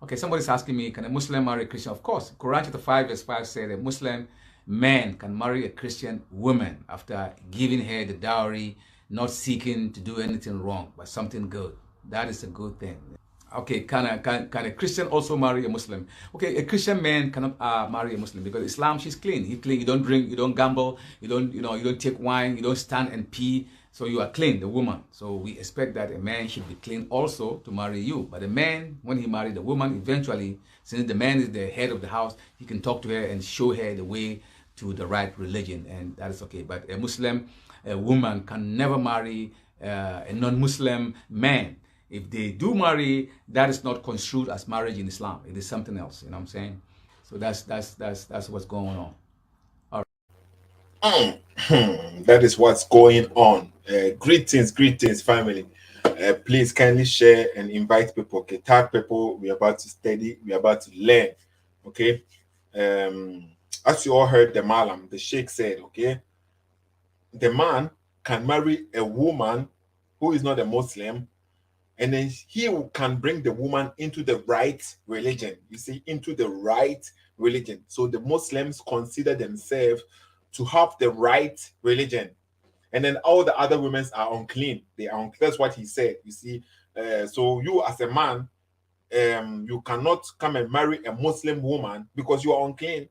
Okay, somebody's asking me, can a Muslim marry a Christian? Of course. Quran chapter 5 verse 5 says a Muslim man can marry a Christian woman after giving her the dowry, not seeking to do anything wrong, but something good. That is a good thing. Okay, can a Christian also marry a Muslim? Okay, a Christian man cannot marry a Muslim because Islam, she's clean. He's clean. You don't drink, you don't gamble, you don't take wine, you don't stand and pee. So you are clean, the woman. So we expect that a man should be clean also to marry you. But a man, when he married a woman, eventually, since the man is the head of the house, he can talk to her and show her the way to the right religion, and that is okay. But a Muslim, a woman can never marry a non-Muslim man. If they do marry, that is not construed as marriage in Islam. It is something else. You know what I'm saying? So that's what's going on. All right. That is what's going on. Greetings, family. Please kindly share and invite people. Okay, tag people. We're about to study. We're about to learn. Okay. As you all heard, the Malam, the Sheikh said, okay, the man can marry a woman who is not a Muslim, and then he can bring the woman into the right religion. You see, into the right religion. So the Muslims consider themselves to have the right religion. And then all the other women are unclean. They are unclean. That's what he said. You see, so you as a man, you cannot come and marry a Muslim woman because you are unclean.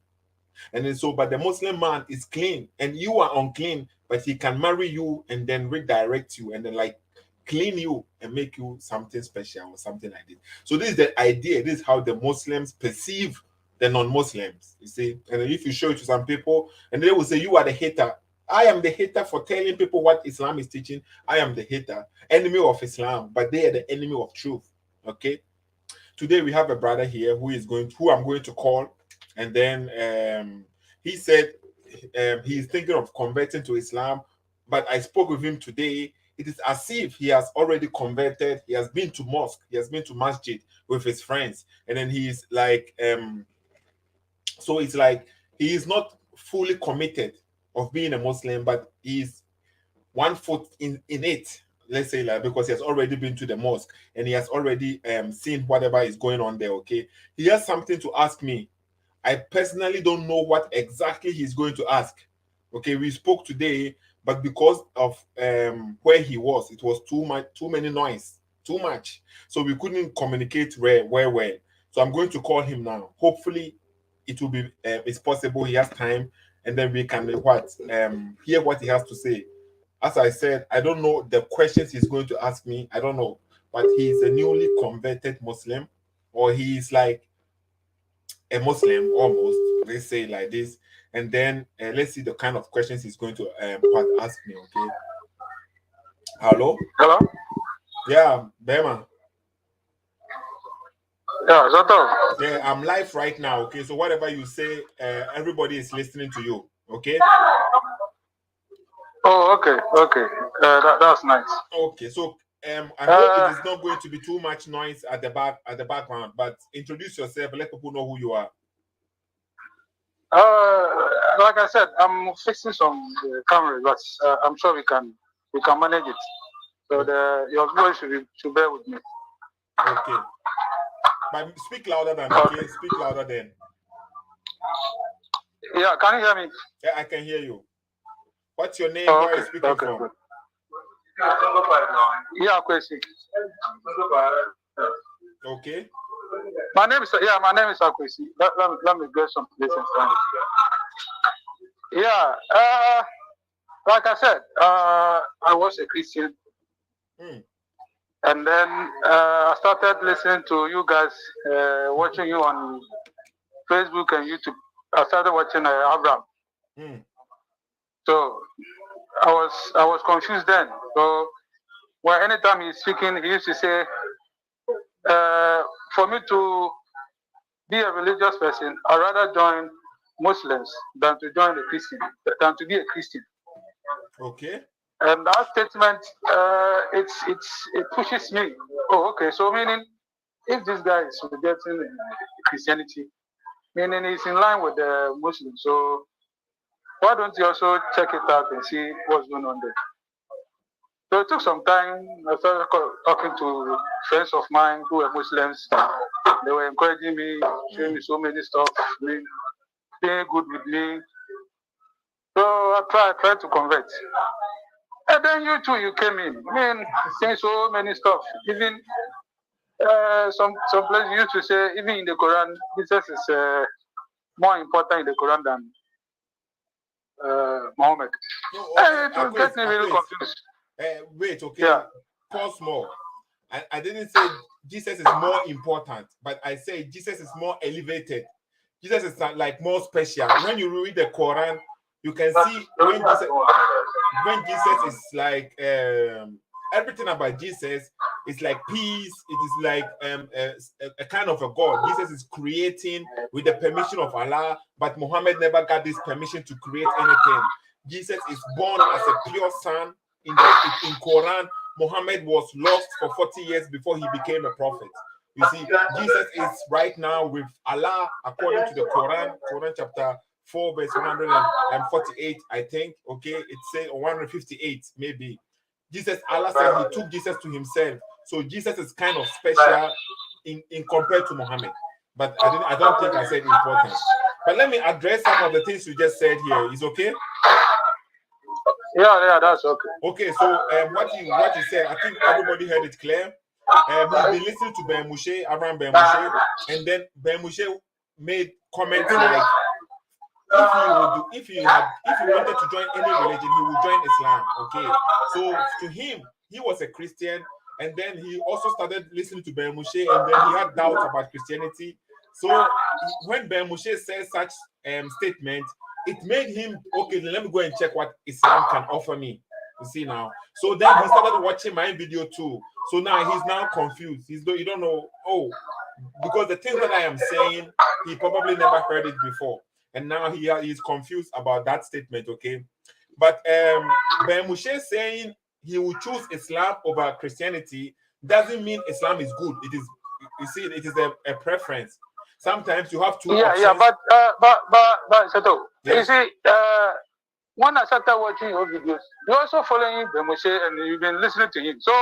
And then so, but the Muslim man is clean and you are unclean, but he can marry you and then redirect you and then like clean you and make you something special or something like this. So this is the idea. This is how the Muslims perceive the non-Muslims. You see, and then if you show it to some people, and they will say, "You are the hater." I am the hater for telling people what Islam is teaching. I am the hater, enemy of Islam, but they are the enemy of truth. Okay. Today we have a brother here who I'm going to call, and then he said he's thinking of converting to Islam, but I spoke with him today. It is as if he has already converted. He has been to mosque. He has been to masjid with his friends, and then he's like, so it's like he is not fully committed of being a Muslim, but he's 1 foot in it. Let's say, like, because he has already been to the mosque and he has already seen whatever is going on there. Okay, he has something to ask me. I personally don't know what exactly he's going to ask. Okay, we spoke today, but because of where he was, it was too many noise, too much. So we couldn't communicate very well. So I'm going to call him now. Hopefully, it will be it's possible. He has time, and then we can hear what he has to say. As I said, I don't know the questions he's going to ask me. I don't know, but he's a newly converted Muslim, or he's like a Muslim almost, let's say like this, and then let's see the kind of questions he's going to ask me. Okay. Hello. Yeah, Bema. Yeah, Zato. Yeah, I'm live right now. Okay, so whatever you say, everybody is listening to you. Okay. Oh, okay. That's nice. Okay, so I hope it is not going to be too much noise at the background. But introduce yourself. Let people know who you are. Like I said, I'm fixing some cameras, but I'm sure we can manage it. So your voice should bear with me. Okay. But speak louder than okay. Speak louder than. Yeah, can you hear me? Yeah, I can hear you. What's your name? Where are you speaking from? Good. Yeah, Kwesi. Okay. My name is Akwesi. Let me get some places. Yeah. Like I said, I was a Christian. And then I started listening to you guys, watching you on Facebook and YouTube. I started watching Avraham. So I was confused then. So anytime he's speaking, he used to say, for me to be a religious person, I'd rather join Muslims than to join than to be a Christian. Okay. And that statement, it pushes me. Oh, okay. So meaning, if this guy is rejecting Christianity, meaning he's in line with the Muslims. So why don't you also check it out and see what's going on there? So it took some time. I started talking to friends of mine who were Muslims. They were encouraging me, showing me so many stuff, being good with me. So I tried to convert. And then you too, you came in. I mean, saying so many stuff. Even some places used to say, even in the Quran, Jesus is more important in the Quran than Muhammad. No, It will get me really confused. Wait, okay. Yeah. Pause more. I didn't say Jesus is more important, but I say Jesus is more elevated. Jesus is like more special. When you read the Quran, you can see when Jesus is like everything about Jesus is like peace. It is like a kind of a God. Jesus is creating with the permission of Allah, but Muhammad never got this permission to create anything. Jesus is born as a pure son. In Quran, Muhammad was lost for 40 years before he became a prophet. You see, Jesus is right now with Allah according to the Quran chapter 4 verse 148, I think. Okay, it says 158 maybe. Allah said he took Jesus to himself. So Jesus is kind of special in compared to Muhammad. But I don't think I said important. But let me address some of the things you just said here. Is okay? Yeah, that's okay. Okay, so what you said, I think everybody heard it clear. We've been listening to Ben Moshe, Avraham Ben Moshe, and then Ben Moshe made comments like if he wanted to join any religion, he would join Islam. Okay, so to him, he was a Christian, and then he also started listening to Ben Moshe, and then he had doubts about Christianity. So when Ben Moshe says such statement, it made him okay. Let me go and check what Islam can offer me. You see now. So then he started watching my video too. So now he's now confused. You don't know. Oh, because the things that I am saying, he probably never heard it before, and now he's confused about that statement. Okay, but Ben Moshe saying he will choose Islam over Christianity doesn't mean Islam is good. It is, you see, it is a preference. Sometimes you have two options. Yeah, but Sato, you see, when I started watching your videos, you're also following Ben Moshe and you've been listening to him. So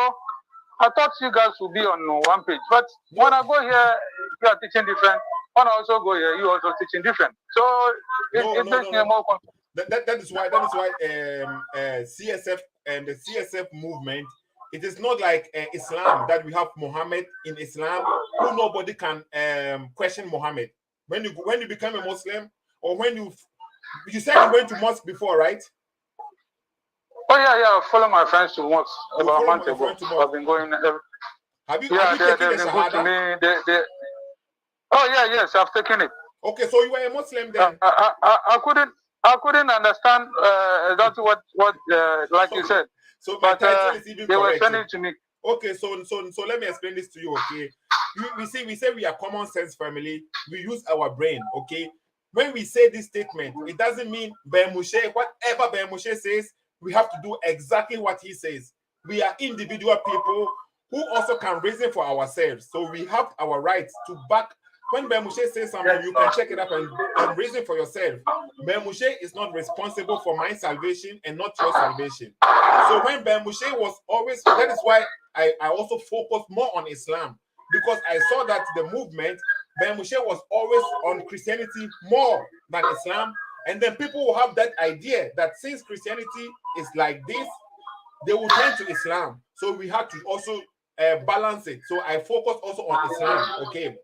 I thought you guys would be on one page. But when I go here, you are teaching different. When I also go here, you also teaching different. So it makes me more confused. That is why CSF and the CSF movement, it is not like Islam that we have Muhammad in Islam who nobody can question Muhammad. When you become a Muslim, or when you said you went to mosque before, right? Oh yeah, I follow my friends to mosque about a month ago. I've been going. Have you taken the Shahada? Yes, I've taken it. Okay, so you were a Muslim then. I couldn't understand that's what like you said. So my title is even they correct. were sending it to me. Okay, so let me explain this to you. Okay, we say we are common sense family. We use our brain. Okay, when we say this statement, it doesn't mean Ben Moshe, whatever Ben Moshe says, we have to do exactly what he says. We are individual people who also can reason for ourselves. So we have our rights to back. When Ben Moshe says something, you can check it up and reason for yourself. Ben Moshe is not responsible for my salvation and not your salvation. So when Ben Moshe was always, that is why I also focused more on Islam, because I saw that the movement, Ben Moshe was always on Christianity more than Islam. And then people will have that idea that since Christianity is like this, they will turn to Islam. So we had to also balance it. So I focus also on Islam. Okay.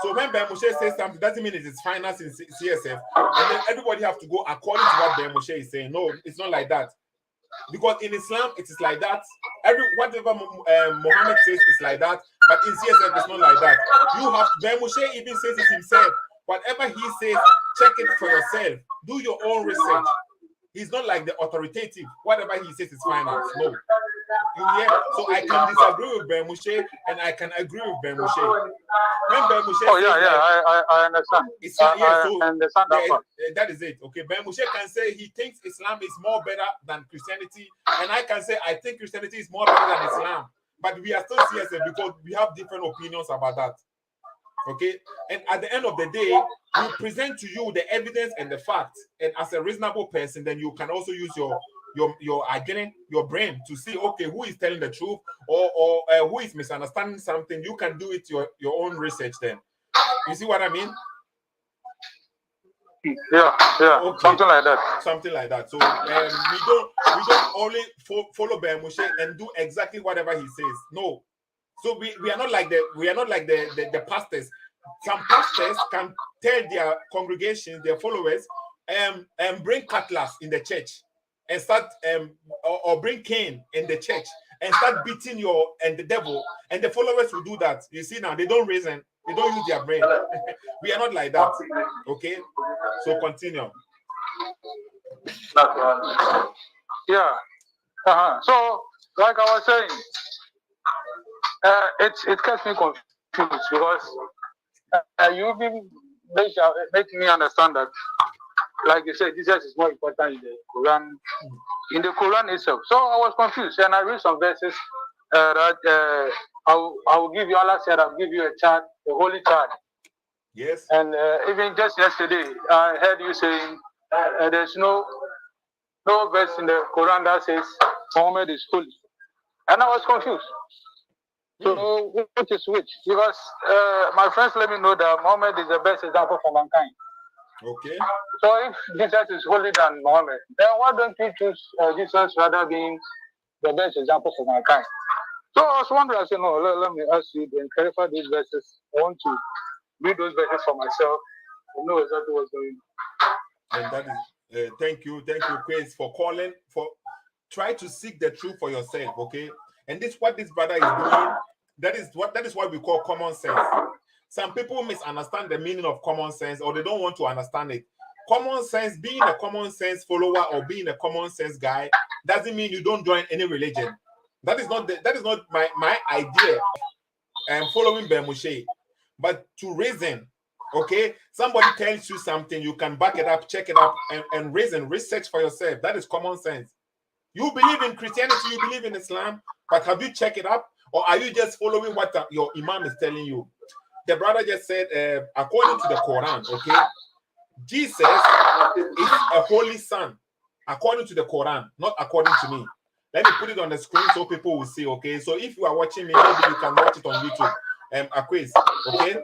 So when Ben Moshe says something, doesn't mean it is finance in CSF. And then everybody have to go according to what Ben Moshe is saying. No, it's not like that. Because in Islam, it is like that. Whatever Muhammad says is like that. But in CSF, it's not like that. Ben Moshe even says it himself. Whatever he says, check it for yourself. Do your own research. He's not like the authoritative. Whatever he says is finance. No. You hear? So I can disagree with Ben Moshe and I can agree with Ben Moshe. When Ben Moshe I understand. I understand that part. That is it. Okay, Ben Moshe can say he thinks Islam is more better than Christianity, and I can say I think Christianity is more better than Islam. But we are still CSF because we have different opinions about that. Okay, and at the end of the day, we present to you the evidence and the facts, and as a reasonable person, then you can also use your your identity, your brain to see, okay, who is telling the truth or who is misunderstanding something. You can do it your own research then. You see what I mean? Yeah, Okay. something like that. Something like that. So we don't only follow Ben Moshe and do exactly whatever he says. No. So we are not like the pastors. Some pastors can tell their congregations, their followers, bring cutlass in the church and start or bring cane in the church and start beating the devil, and the followers will do that. You see now, they don't reason, they don't use their brain. We are not like that. Okay, so continue. Yeah. So, like I was saying, it kept me confused because you've been making me understand that, like you said, Jesus is more important in the Quran, itself. So I was confused, and I read some verses that I will give you. Allah said, "I'll give you a child, a holy child." Yes. And even just yesterday, I heard you saying there's no verse in the Quran that says Muhammad is holy, and I was confused. So which is which? Because my friends let me know that Muhammad is the best example for mankind. Okay. So if Jesus is holy than Muhammad, then why don't you choose Jesus rather being the best example for mankind? So I was wondering, I said, no, let me ask you then clarify these verses. I want to read those verses for myself and know exactly what's going on. And that is thank you, Chris, for calling. Try to seek the truth for yourself, okay? And this what this brother is doing. That is what we call common sense. Some people misunderstand the meaning of common sense, or they don't want to understand it. Common sense, being a common sense follower or being a common sense guy, doesn't mean you don't join any religion. That is not my idea of following Ben Moshe. But to reason, okay, somebody tells you something, you can back it up, check it up, and reason, research for yourself. That is common sense. You believe in Christianity, you believe in Islam, but have you checked it up? Or are you just following what your imam is telling you? The brother just said, according to the Quran, okay, Jesus is a holy son, according to the Quran, not according to me. Let me put it on the screen so people will see, okay? So if you are watching me, maybe you can watch it on YouTube. Aquiz, okay?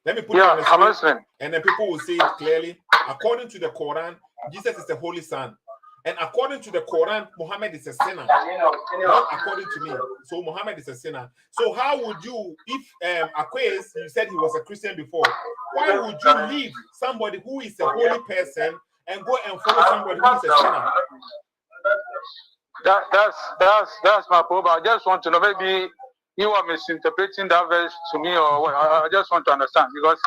Let me put it on the screen, and then people will see it clearly. According to the Quran, Jesus is a holy son. And according to the Quran, Muhammad is a sinner. Not according to me. So Muhammad is a sinner. So how would you, if Aquiz, you said he was a Christian before, why would you leave somebody who is a holy person and go and follow somebody who is a sinner? That's my problem. I just want to know, maybe you are misinterpreting that verse to me, or what? I just want to understand, because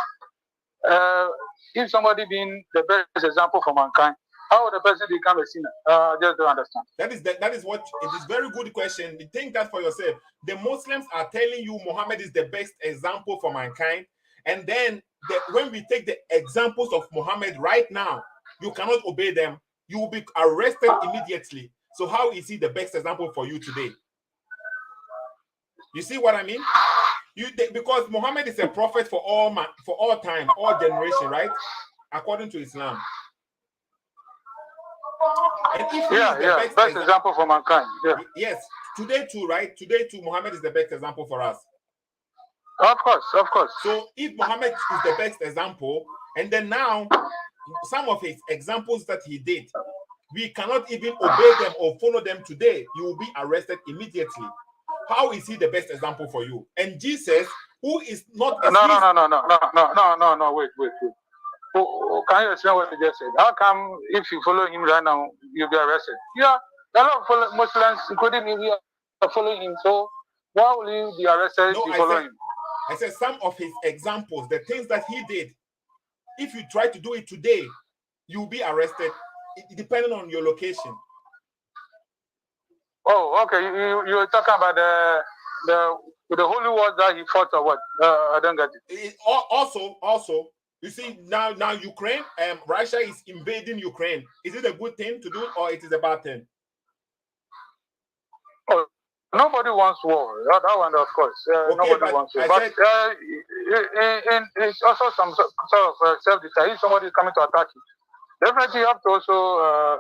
if somebody being the best example for mankind, how would the person become a sinner? I just don't understand. That is what it is. Very good question. Think that for yourself. The Muslims are telling you Muhammad is the best example for mankind, and then when we take the examples of Muhammad right now, you cannot obey them. You will be arrested immediately. So how is he the best example for you today? You see what I mean? Because Muhammad is a prophet for all time, all generation, right? According to Islam. And if he is the best example for mankind. Yeah. Yes, today too, right? Today too, Muhammad is the best example for us. Of course. So if Muhammad is the best example, and then now some of his examples that he did, we cannot even obey them or follow them today, you will be arrested immediately. How is he the best example for you? And Jesus, who is not No, wait. Can you explain what you just said? How come if you follow him right now, you'll be arrested? Yeah, a lot of Muslims, including me, are following him. So why will you be arrested if you follow him? I said some of his examples, the things that he did, if you try to do it today, you'll be arrested, depending on your location. Oh, okay. You were talking about the holy wars that he fought, or what? I don't get it. Also, you see now Ukraine, Russia is invading Ukraine. Is it a good thing to do, or it is a bad thing? Oh, nobody wants war. That one, of course. Nobody wants war. But it's also some sort of self-defense. If somebody is coming to attack you, Definitely, you have to also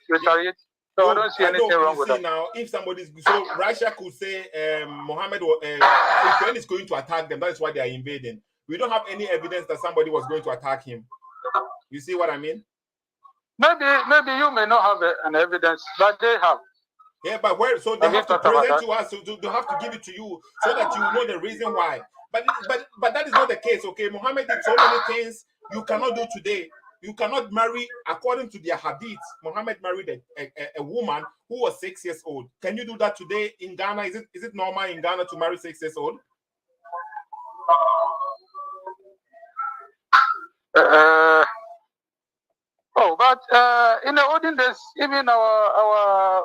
retaliate. So I don't see anything wrong with that. Now, if somebody's so Russia could say Mohammed Ukraine is going to attack them. That is why they are invading. We don't have any evidence that somebody was going to attack him. You see what I mean? Maybe you may not have an evidence, but they have. Yeah, but where? So they have to present to us. So they have to give it to you so that you know the reason why. But that is not the case. Okay, Muhammad did so many things you cannot do today. You cannot marry according to their hadith. Muhammad married a woman who was 6 years old. Can you do that today in Ghana? Is it normal in Ghana to marry 6 years old? But in the olden days, even our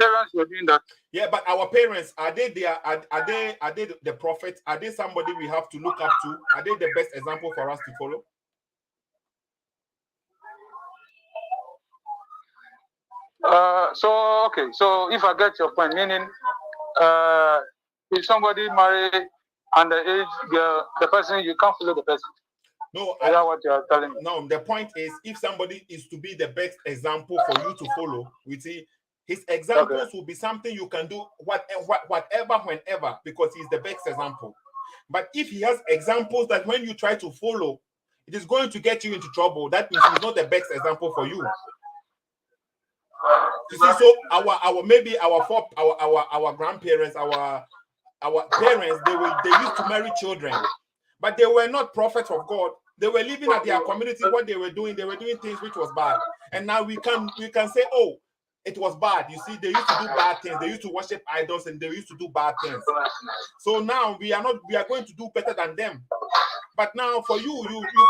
parents were doing that. Yeah, but our parents, are they the prophets? Are they somebody we have to look up to? Are they the best example for us to follow? So if I get your point, meaning if somebody marry underage girl, the person, you can't follow the person. No, is that what you are telling me? No, the point is, if somebody is to be the best example for you to follow, we see his examples will be something you can do whatever, whenever, because he's the best example. But if he has examples that when you try to follow, it is going to get you into trouble, that means he's not the best example for you. You see, so our grandparents, our parents, they used to marry children, but they were not prophets of God. They were living at their community. What they were doing things which was bad. And now we can say, oh, it was bad. You see, they used to do bad things. They used to worship idols and they used to do bad things. So now we are going to do better than them. But now for you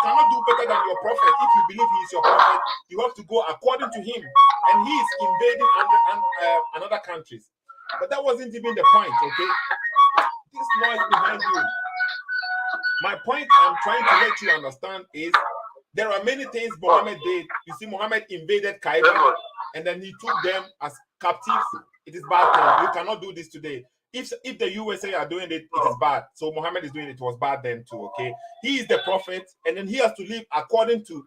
cannot do better than your prophet. If you believe he is your prophet, you have to go according to him. And he is invading another countries. But that wasn't even the point, okay? This noise behind you. My point I'm trying to let you understand is there are many things Muhammad did. You see, Muhammad invaded Kaaba and then he took them as captives. It is bad thing. You cannot do this today. If the USA are doing it, it is bad. So Muhammad is doing it. It was bad then too, okay? He is the prophet and then he has to live according to...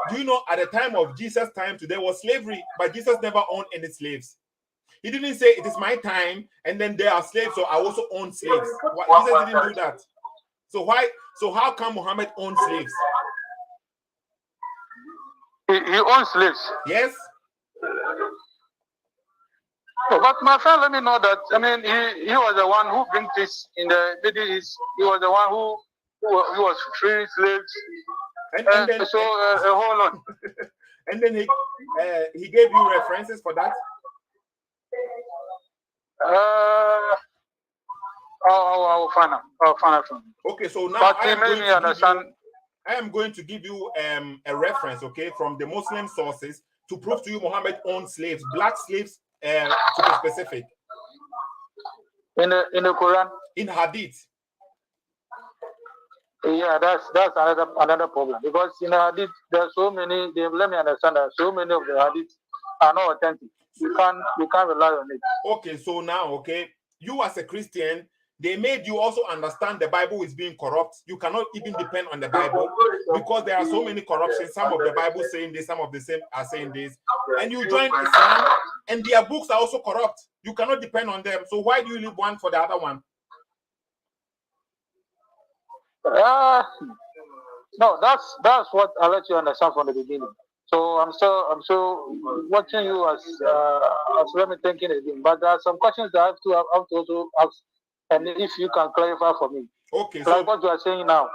Do you know, at the time of Jesus' time, there was slavery, but Jesus never owned any slaves. He didn't say, it is my time, and then there are slaves, so I also own slaves. Jesus didn't do that. So how come Muhammad owned slaves? He owns slaves. Yes. But my friend, let me know that. I mean, he was the one who bring this in the Middle East. He was the one who was freeing slaves. And then, so a whole lot. And then he gave you references for that. I'll find out from him. Okay, so now but he made me understand. I am going to give you a reference, okay, from the Muslim sources to prove to you Muhammad owned slaves, black slaves, to be specific. In the Quran? In Hadith. Yeah, that's another problem, because in the Hadith there are so many. Let me understand that so many of the Hadith are not authentic. You can't rely on it. Okay, so now, okay, you as a Christian, they made you also understand the Bible is being corrupt. You cannot even depend on the Bible because there are so many corruptions. Some of the Bible saying this, some of the same are saying this. And you join Islam, and their books are also corrupt. You cannot depend on them. So why do you leave one for the other one? No, that's what I let you understand from the beginning. So I'm still watching you as let me thinking again. But there are some questions that I have to also ask, and if you can clarify for me. Okay. Like what you are saying now.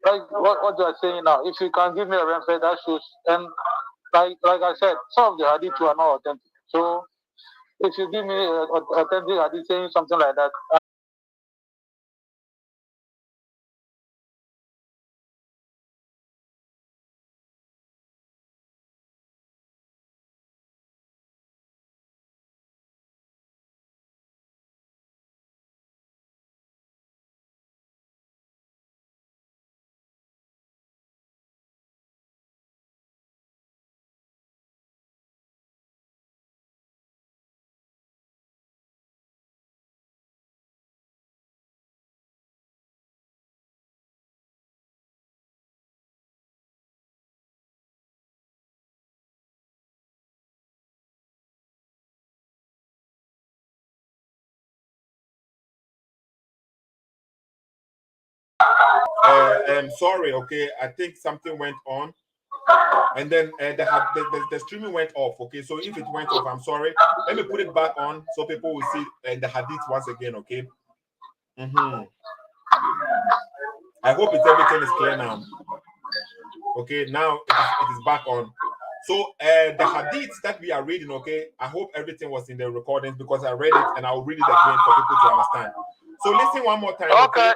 Like what you are saying now. If you can give me a reference that shows, and like I said, some of the hadith are not authentic. So if you give me authentic hadith saying something like that, sorry, okay, I think something went on, and then the streaming went off. Okay, so if it went off, I'm sorry. Let me put it back on so people will see the hadith once again. Okay. I hope everything is clear now. Okay, now it is back on. So the hadiths that we are reading, okay, I hope everything was in the recordings because I read it and I'll read it again for people to understand. So listen one more time. Okay.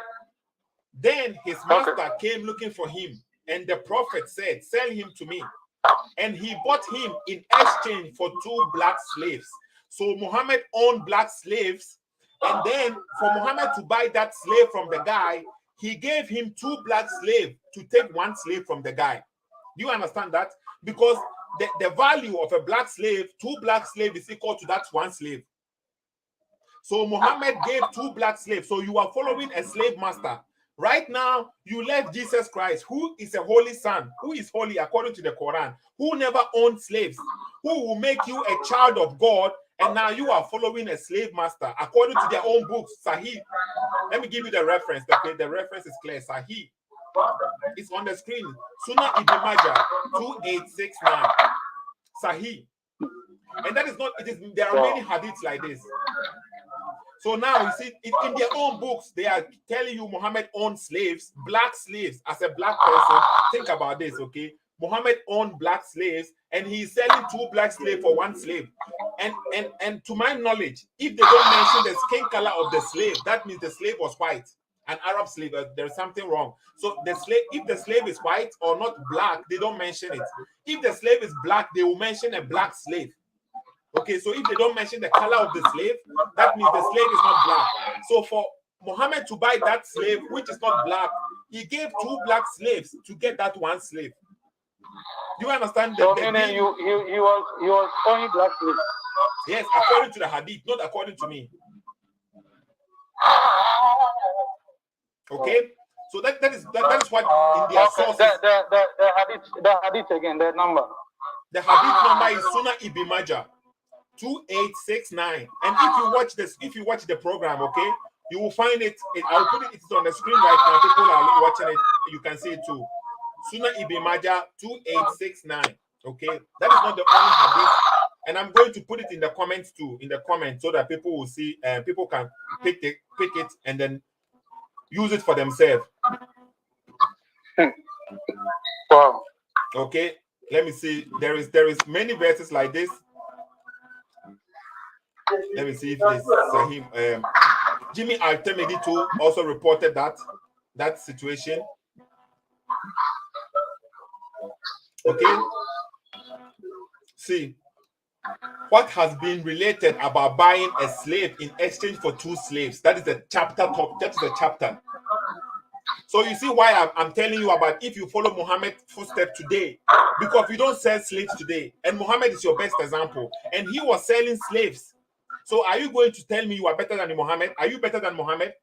Then his master came looking for him, and the prophet said, "Sell him to me." And he bought him in exchange for 2 black slaves. So Muhammad owned black slaves, and then for Muhammad to buy that slave from the guy, he gave him 2 black slaves to take 1 slave from the guy. Do you understand that? Because the value of a black slave, 2 black slaves is equal to that 1 slave. So Muhammad gave 2 black slaves. So you are following a slave master. Right now, you left Jesus Christ, who is a holy son, who is holy according to the Quran, who never owned slaves, who will make you a child of God, and now you are following a slave master according to their own books. Sahih. Let me give you the reference. Okay, the reference is clear. Sahih. It's on the screen. Sunnah Ibn Majah 2869. Sahih. And that is not, it is, there are many hadiths like this. So now you see, in their own books, they are telling you Muhammad owned slaves, black slaves. As a black person, think about this, okay? Muhammad owned black slaves, and he's selling 2 black slaves for 1 slave. And to my knowledge, if they don't mention the skin color of the slave, that means the slave was white, an Arab slave. There's something wrong. So the slave, if the slave is white or not black, they don't mention it. If the slave is black, they will mention a black slave. Okay, so if they don't mention the color of the slave, that means the slave is not black. So for Muhammad to buy that slave, which is not black, he gave 2 black slaves to get that 1 slave. Do you understand? So meaning he was only black slaves. Yes, according to the hadith, not according to me. Okay, so that is what in their sources. The hadith again, the number. The hadith number is Sunnah Ibn Majah 2869. And if you watch the program, okay, you will find it. I'll put it. It's on the screen right now. People are watching it. You can see it too. Sunnah Ibn Majah 2869. Okay, that is not the only hadith. And I'm going to put it in the comments too, so that people will see and people can pick it and then use it for themselves. Wow. Okay, let me see. There is many verses like this. Let me see if this Sahih. Jimmy Al-Tirmidhi too also reported that situation. Okay. See what has been related about buying a slave in exchange for 2 slaves. That is the chapter. That is the chapter. So you see why I'm telling you about if you follow Muhammad's footsteps today, because we don't sell slaves today, and Muhammad is your best example, and he was selling slaves. So are you going to tell me you are better than Muhammad? Are you better than Muhammad?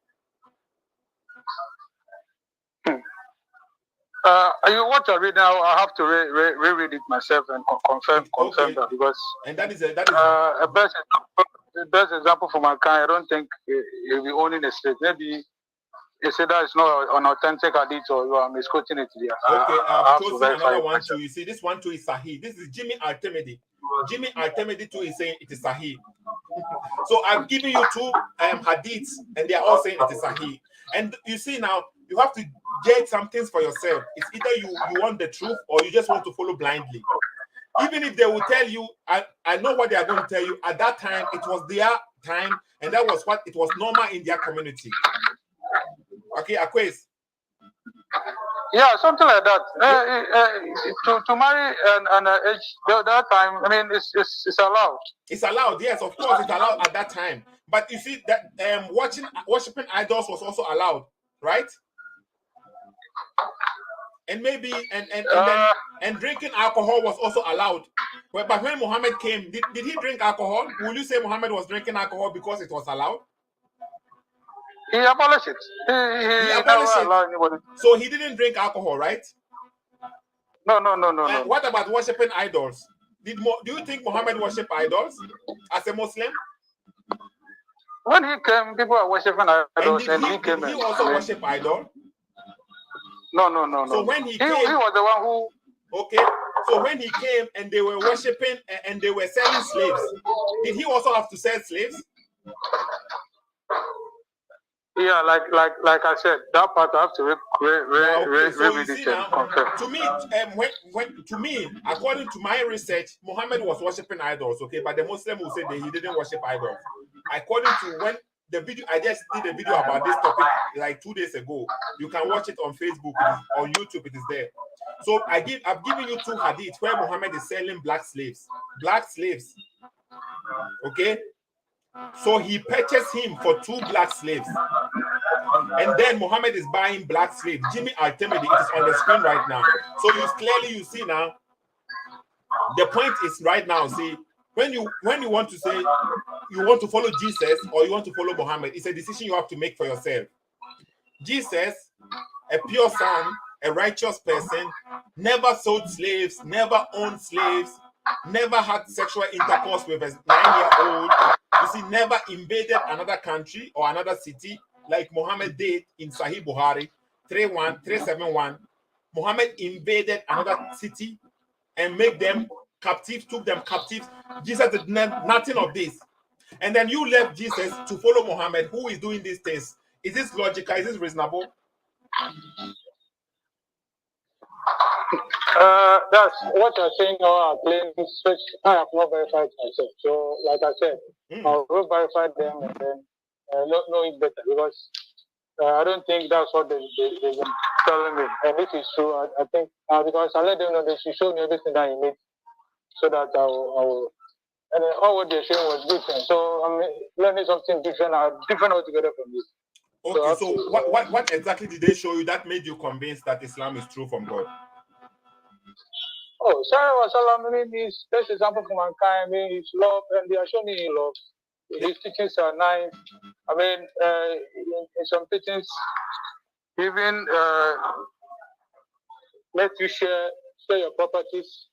What I read now, I have to reread it myself and confirm that, because that is a best example for my kind. I don't think he'll be owning a slave. Maybe they say that it's not an authentic hadith, or you are misquoting it there. Okay, I've chosen another one too. You see, this one too is Sahih. This is Jimmy Al-Tirmidhi. Jimmy Al-Tirmidhi too is saying it is Sahih. So I'm giving you 2 hadiths, and they are all saying it is Sahih. And you see now, you have to get some things for yourself. It's either you want the truth or you just want to follow blindly. Even if they will tell you, I know what they are going to tell you. At that time, it was their time, and that was what it was normal in their community. Okay, Aquez. Yeah, something like that. To marry an age that time, I mean, it's allowed. It's allowed, yes, of course, it's allowed at that time. But you see that worshiping idols was also allowed, right? And maybe and drinking alcohol was also allowed. But when Muhammad came, did he drink alcohol? Will you say Muhammad was drinking alcohol because it was allowed? He abolished it. He abolished it. Allowed anybody. So he didn't drink alcohol, right? No. And what about worshiping idols? Do you think Muhammad worshipped idols as a Muslim? When he came, people were worshiping idols, and he came. Did he also worship idol? No. So when he he came, was the one who. okay. So when he came and they were worshiping and they were selling slaves, did he also have to sell slaves? Yeah, like I said, that part I have to read see it now, and confirm. to me, according to my research, Muhammad was worshiping idols, okay, but the Muslim will say that he didn't worship idols. According to when the video, I just did a video about this topic like 2 days ago. You can watch it on Facebook, it is on YouTube, it is there. So I've given you 2 hadith where Muhammad is selling black slaves, okay. So he purchased him for 2 black slaves. And then Muhammad is buying black slaves. Jimmy Al-Timidi, it is on the screen right now. So you see now. The point is right now, see, when you want to say you want to follow Jesus or you want to follow Muhammad, it's a decision you have to make for yourself. Jesus, a pure son, a righteous person, never sold slaves, never owned slaves, never had sexual intercourse with a 9-year-old. You see, never invaded another country or another city like Muhammad did in Sahih Bukhari 371. Muhammad invaded another city and make them captive, took them captive. Jesus did nothing of this. And then you left Jesus to follow Muhammad, who is doing these things. Is this logical? Is this reasonable? That's what you're saying. Our claims, which I have not verified myself. So, like I said, I'll go verify them and then know it better, because I don't think that's what they've been telling me. And if it's true, I think because I let them know they should show me everything that you need, so that I will. And all what they're showing was different. So I'm learning something different altogether from this. Okay, so what exactly did they show you that made you convinced that Islam is true from God? Oh, Sallallahu is best example for mankind. I mean, it's love, and they are showing me love. His teachings are nice. I mean, in some teachings, even let you share your properties.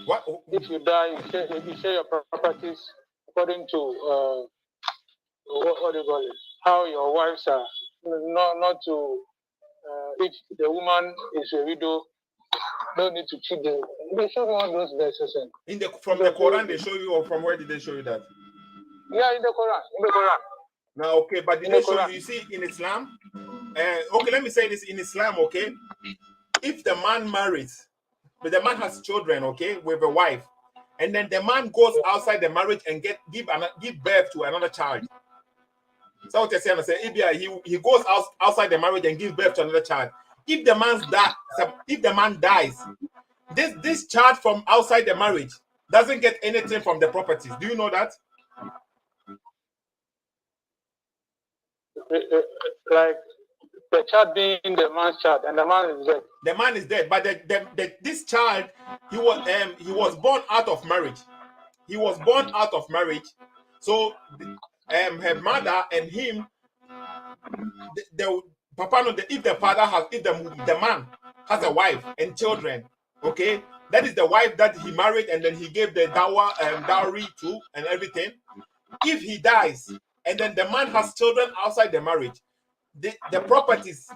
What if you die? You share your properties according to what do you call it? How your wives are. Not to if the woman is a widow, no need to cheat them. They show you all those verses. From the Quran they show you, or from where did they show you that? Yeah, in the Quran. Now, okay, but did they show you? You see, in Islam, okay, let me say this in Islam, okay. If the man marries, but the man has children, okay, with a wife, and then the man goes outside the marriage and give birth to another child. So what you're saying, I say, he goes outside the marriage and gives birth to another child. If the man dies, this child from outside the marriage doesn't get anything from the properties. Do you know that? Like the child being the man's child, and the man is dead. The man is dead, but this child, he was born out of marriage. He was born out of marriage. So her mother and him, if the man has a wife and children, okay, that is the wife that he married and then he gave the dowry to and everything. If he dies and then the man has children outside the marriage, the properties,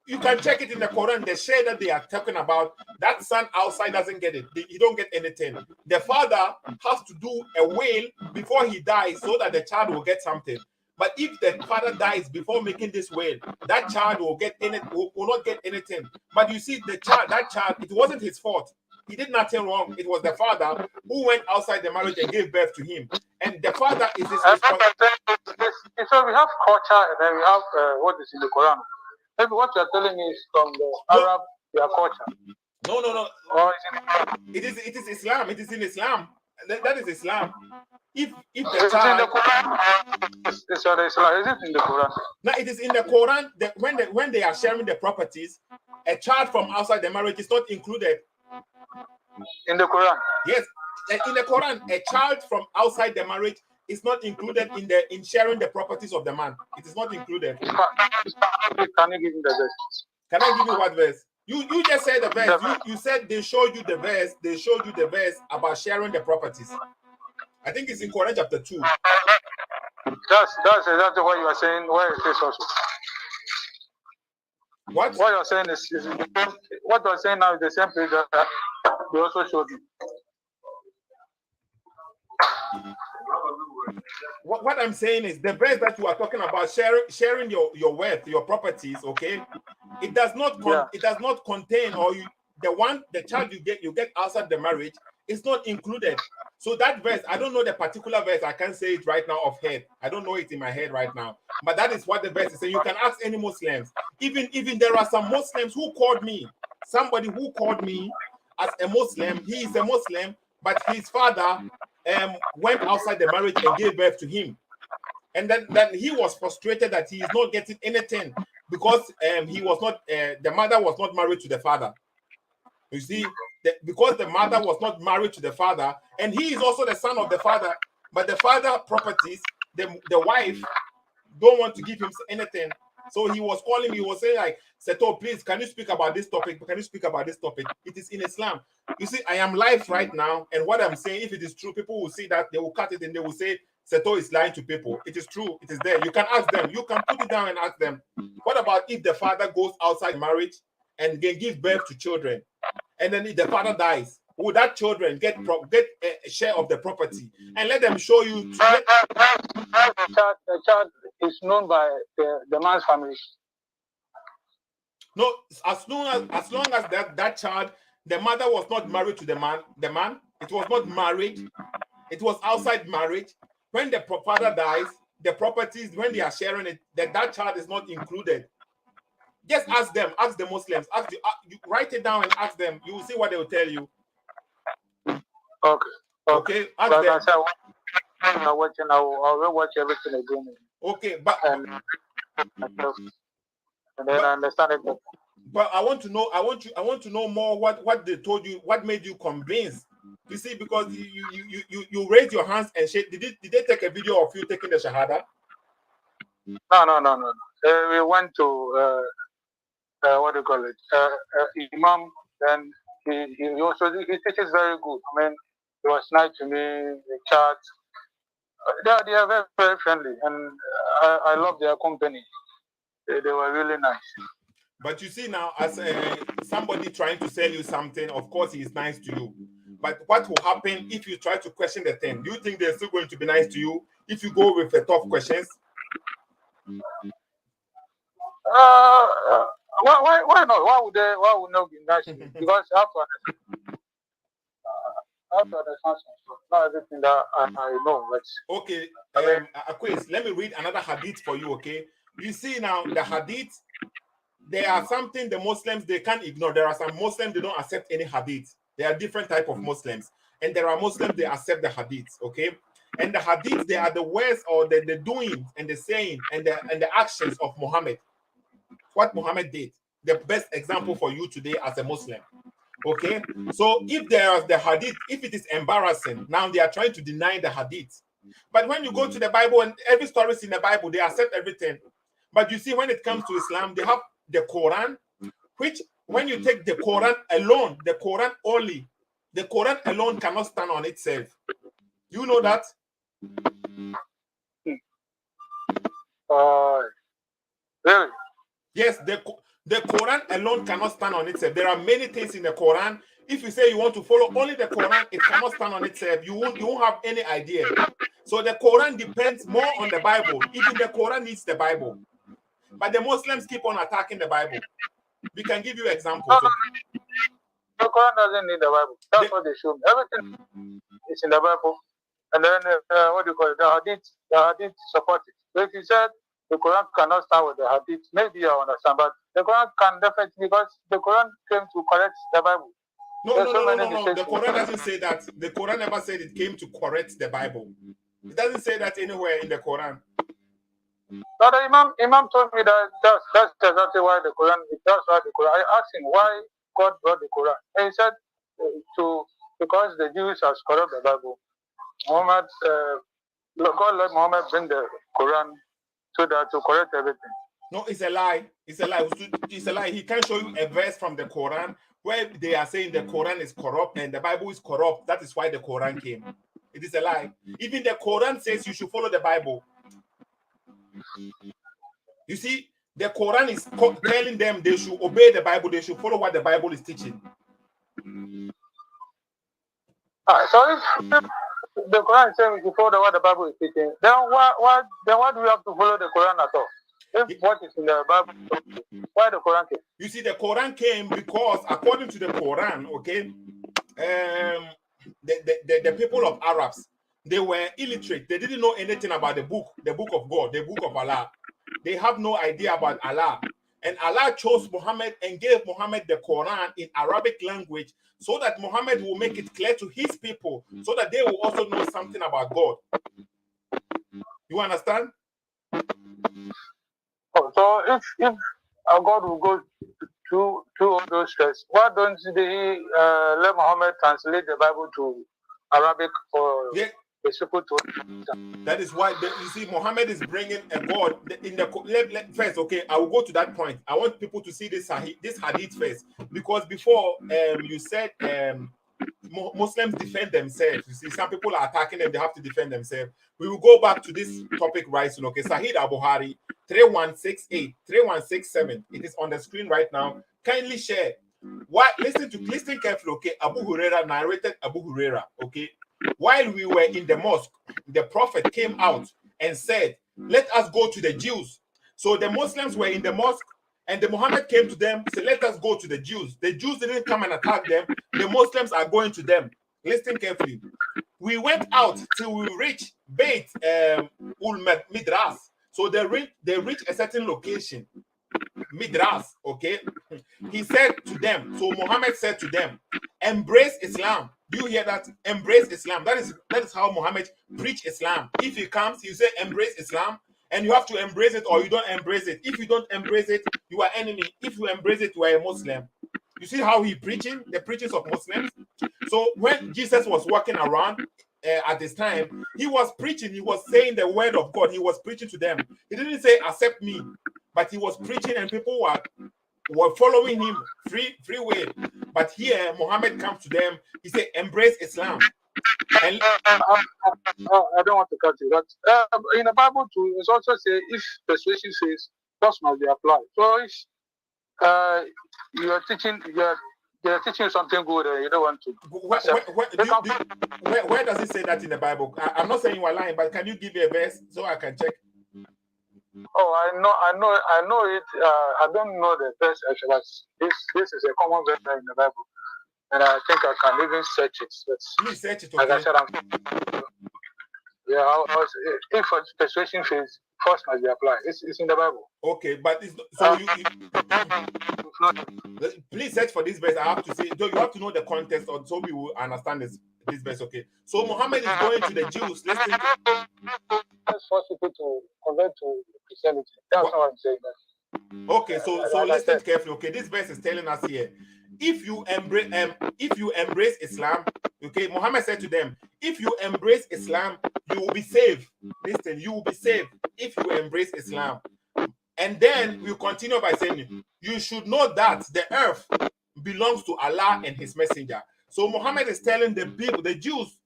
you can check it in the Quran, the share that they are talking about, that son outside doesn't get it. He don't get anything. The father has to do a will before he dies so that the child will get something. But if the father dies before making this will, that child will not get anything. But you see, that child, it wasn't his fault. He did nothing wrong. It was the father who went outside the marriage and gave birth to him. And the father is his responsibility. So we have culture, and then we have what is in the Quran. Maybe what you're telling me is from the Arab, their culture. No. Or it is Islam. It is in Islam. That is Islam. If the child, in the Quran, is it in the Quran? Now it is in the Quran that when they are sharing the properties, a child from outside the marriage is not included. In the Quran? Yes, in the Quran, a child from outside the marriage is not included in sharing the properties of the man. It is not included. Can you give me the verse? Can I give you what verse? You just said the verse. You said they showed you the verse. They showed you the verse about sharing the properties. I think it's in Quran chapter 2. That's exactly what you are saying. Where it is also. What? What you're saying is what you're saying now is the same page that they also showed me. What I'm saying is the verse that you are talking about, sharing your wealth, your properties, okay? It does not contain, or the child you get outside the marriage is not included. So that verse, I don't know the particular verse. I can't say it right now off head. I don't know it in my head right now. But that is what the verse is saying. You can ask any Muslims. Even there are some Muslims who called me. Somebody who called me as a Muslim. He is a Muslim, but his father went outside the marriage and gave birth to him. And then he was frustrated that he is not getting anything because he was not the mother was not married to the father. You see, because the mother was not married to the father, and he is also the son of the father, but the father properties, the wife don't want to give him anything. So he was calling me, he was saying like, Seto, please, can you speak about this topic? Can you speak about this topic? It is in Islam. You see, I am live right now, and what I'm saying, if it is true, people will see that, they will cut it and they will say, Seto is lying to people. It is true, it is there. You can ask them, you can put it down and ask them. What about if the father goes outside marriage and they give birth to children, and then if the father dies, would that children get a share of the property? And let them show you. The child is known by the man's family. No, as long as that child, the mother was not married to the man, it was not married, it was outside marriage. When the father dies, the properties, when they are sharing it, that child is not included. Just ask them, ask the Muslims, you write it down and ask them. You will see what they will tell you. Okay. Ask them. I'm watching. I will watch everything again. Okay, but and then I understand it. But I want to know more what they told you, what made you convinced. You see, because you raised your hands and shake. Did they take a video of you taking the shahada? No. We went to what do you call it? Imam, and he also he teaches very good. I mean, it was nice to me. The chat. They are very, very friendly, and I love their company. They were really nice. But you see now, as somebody trying to sell you something, of course he is nice to you. But what will happen if you try to question the thing? Do you think they're still going to be nice to you if you go with the tough questions? Why not? Why would not be nice to me? Because after the not everything that I know. Okay, Aquis, let me read another hadith for you, okay? You see now, the hadith, there are something the Muslims, they can't ignore. There are some Muslims, they don't accept any hadith. There are different type of Muslims. And there are Muslims, they accept the hadith, okay? And the hadith, they are the words or the doing and the saying and the actions of Muhammad. What Muhammad did. The best example for you today as a Muslim. Okay? So if there is the hadith, if it is embarrassing, now they are trying to deny the hadith. But when you go to the Bible, and every story is in the Bible, they accept everything. But you see, when it comes to Islam, they have the Quran, which when you take the Quran alone, the Quran alone cannot stand on itself. You know that? Really? Yes, the Quran alone cannot stand on itself. There are many things in the Quran. If you say you want to follow only the Quran, it cannot stand on itself. You won't have any idea. So the Quran depends more on the Bible. Even the Quran needs the Bible. But the Muslims keep on attacking the Bible. We can give you examples. The Quran doesn't need the Bible. That's what they show me. Everything is in the Bible. And then, what do you call it? The Hadith support it. So if you said the Quran cannot start with the Hadith, maybe I understand. But the Quran can definitely, because the Quran came to correct the Bible. No. The Quran doesn't say that. The Quran never said it came to correct the Bible. It doesn't say that anywhere in the Quran. But the Imam told me that that's exactly why the Quran. That's why the Quran. I asked him why God brought the Quran, and he said because the Jews has corrupted the Bible. God let Muhammad bring the Quran so that to correct everything. No, it's a lie. It's a lie. It's a lie. He can't show you a verse from the Quran where they are saying the Quran is corrupt and the Bible is corrupt. That is why the Quran came. It is a lie. Even the Quran says you should follow the Bible. You see, The Quran is telling them they should obey the Bible, they should follow what the Bible is teaching. So if the Quran is saying we should follow what the Bible is teaching, then why do we have to follow the Quran at all? If what is in the Bible, why the Quran came? You see, the Quran came because according to the Quran, okay, the people of Arabs, they were illiterate. They didn't know anything about the book of God, the book of Allah. They have no idea about Allah. And Allah chose Muhammad and gave Muhammad the Quran in Arabic language so that Muhammad will make it clear to his people so that they will also know something about God. You understand? Oh, so if our God will go to all those steps, why don't they let Muhammad translate the Bible to Arabic for the people to? That is why you see Muhammad is bringing a God in the first. Okay, I will go to that point. I want people to see this hadith first, because before you said Muslims defend themselves. You see, some people are attacking them, they have to defend themselves. We will go back to this topic right soon. Okay, Sahih Al-Bukhari 3168 3167. It is on the screen right now. Kindly share. Listen carefully. Okay, Abu Huraira narrated Abu Huraira. Okay, while we were in the mosque, the Prophet came out and said, "Let us go to the Jews." So the Muslims were in the mosque, and the Muhammad came to them, said, "Let us go to the Jews." The Jews didn't come and attack them. The Muslims are going to them. Listen carefully. We went out till we reached Beit Midras. So they reached a certain location, Midras. Okay. He said to them. So Muhammad said to them, "Embrace Islam." Do you hear that? Embrace Islam. That is how Muhammad preached Islam. If he comes, he say, "Embrace Islam." And you have to embrace it or you don't embrace it. If you don't embrace it, you are enemy. If you embrace it, you are a Muslim. You see how he preaching, the preachings of Muslims? So when Jesus was walking around at this time, he was preaching, he was saying the word of God. He was preaching to them. He didn't say, "Accept me," but he was preaching and people were following him free will. But here, Muhammad comes to them. He said, "Embrace Islam." And I don't want to cut you, but in the Bible too, it's also say if persuasion says, force must be applied. So if you're teaching something good, you don't want to. Where does it say that in the Bible? I'm not saying you are lying, but can you give me a verse so I can check? Oh, I know it. I don't know the verse actually, but this is a common verse in the Bible. And I think I can even search it. Please search it, okay? Like I said, if persuasion phase, force must be applied. It's in the Bible. Okay, but so please search for this verse. I have to say, you have to know the context, or so we will understand this verse. Okay, so Muhammad is going to the Jews. Listen. Let's force people to convert to Christianity. That's what I'm saying. Okay, so listen carefully. Okay, this verse is telling us here. If you embrace Islam, okay, Muhammad said to them, if you embrace Islam, you will be saved. Listen, you will be saved if you embrace Islam. And then we continue by saying, you should know that the earth belongs to Allah and his messenger. So Muhammad is telling the people, the Jews,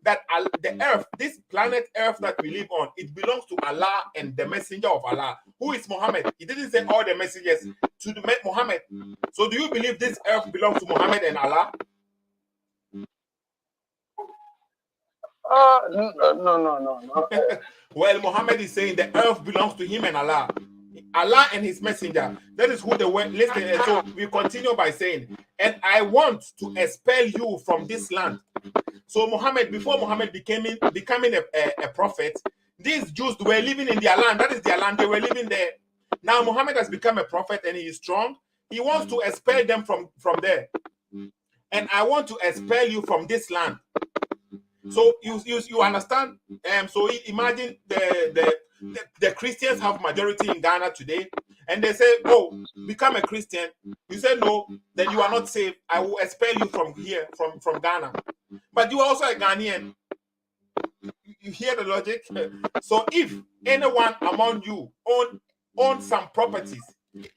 that the earth, this planet earth that we live on, it belongs to Allah and the messenger of Allah. Who is Muhammad? He didn't say all the messengers, to the Muhammad. So do you believe this earth belongs to Muhammad and Allah? No. Well, Muhammad is saying the earth belongs to him and Allah. Allah and his messenger. That is who the word. Listen, so we continue by saying, and I want to expel you from this land. So Muhammad, before Muhammad becoming a prophet, these Jews were living in their land. That is their land. They were living there. Now Muhammad has become a prophet and he is strong. He wants to expel them from there. And I want to expel you from this land. So you understand? So imagine the Christians have majority in Ghana today, and they say, "Oh, become a Christian." You say no, then you are not safe. I will expel you from here, from Ghana. But you are also a Ghanaian. You hear the logic? So if anyone among you own some properties,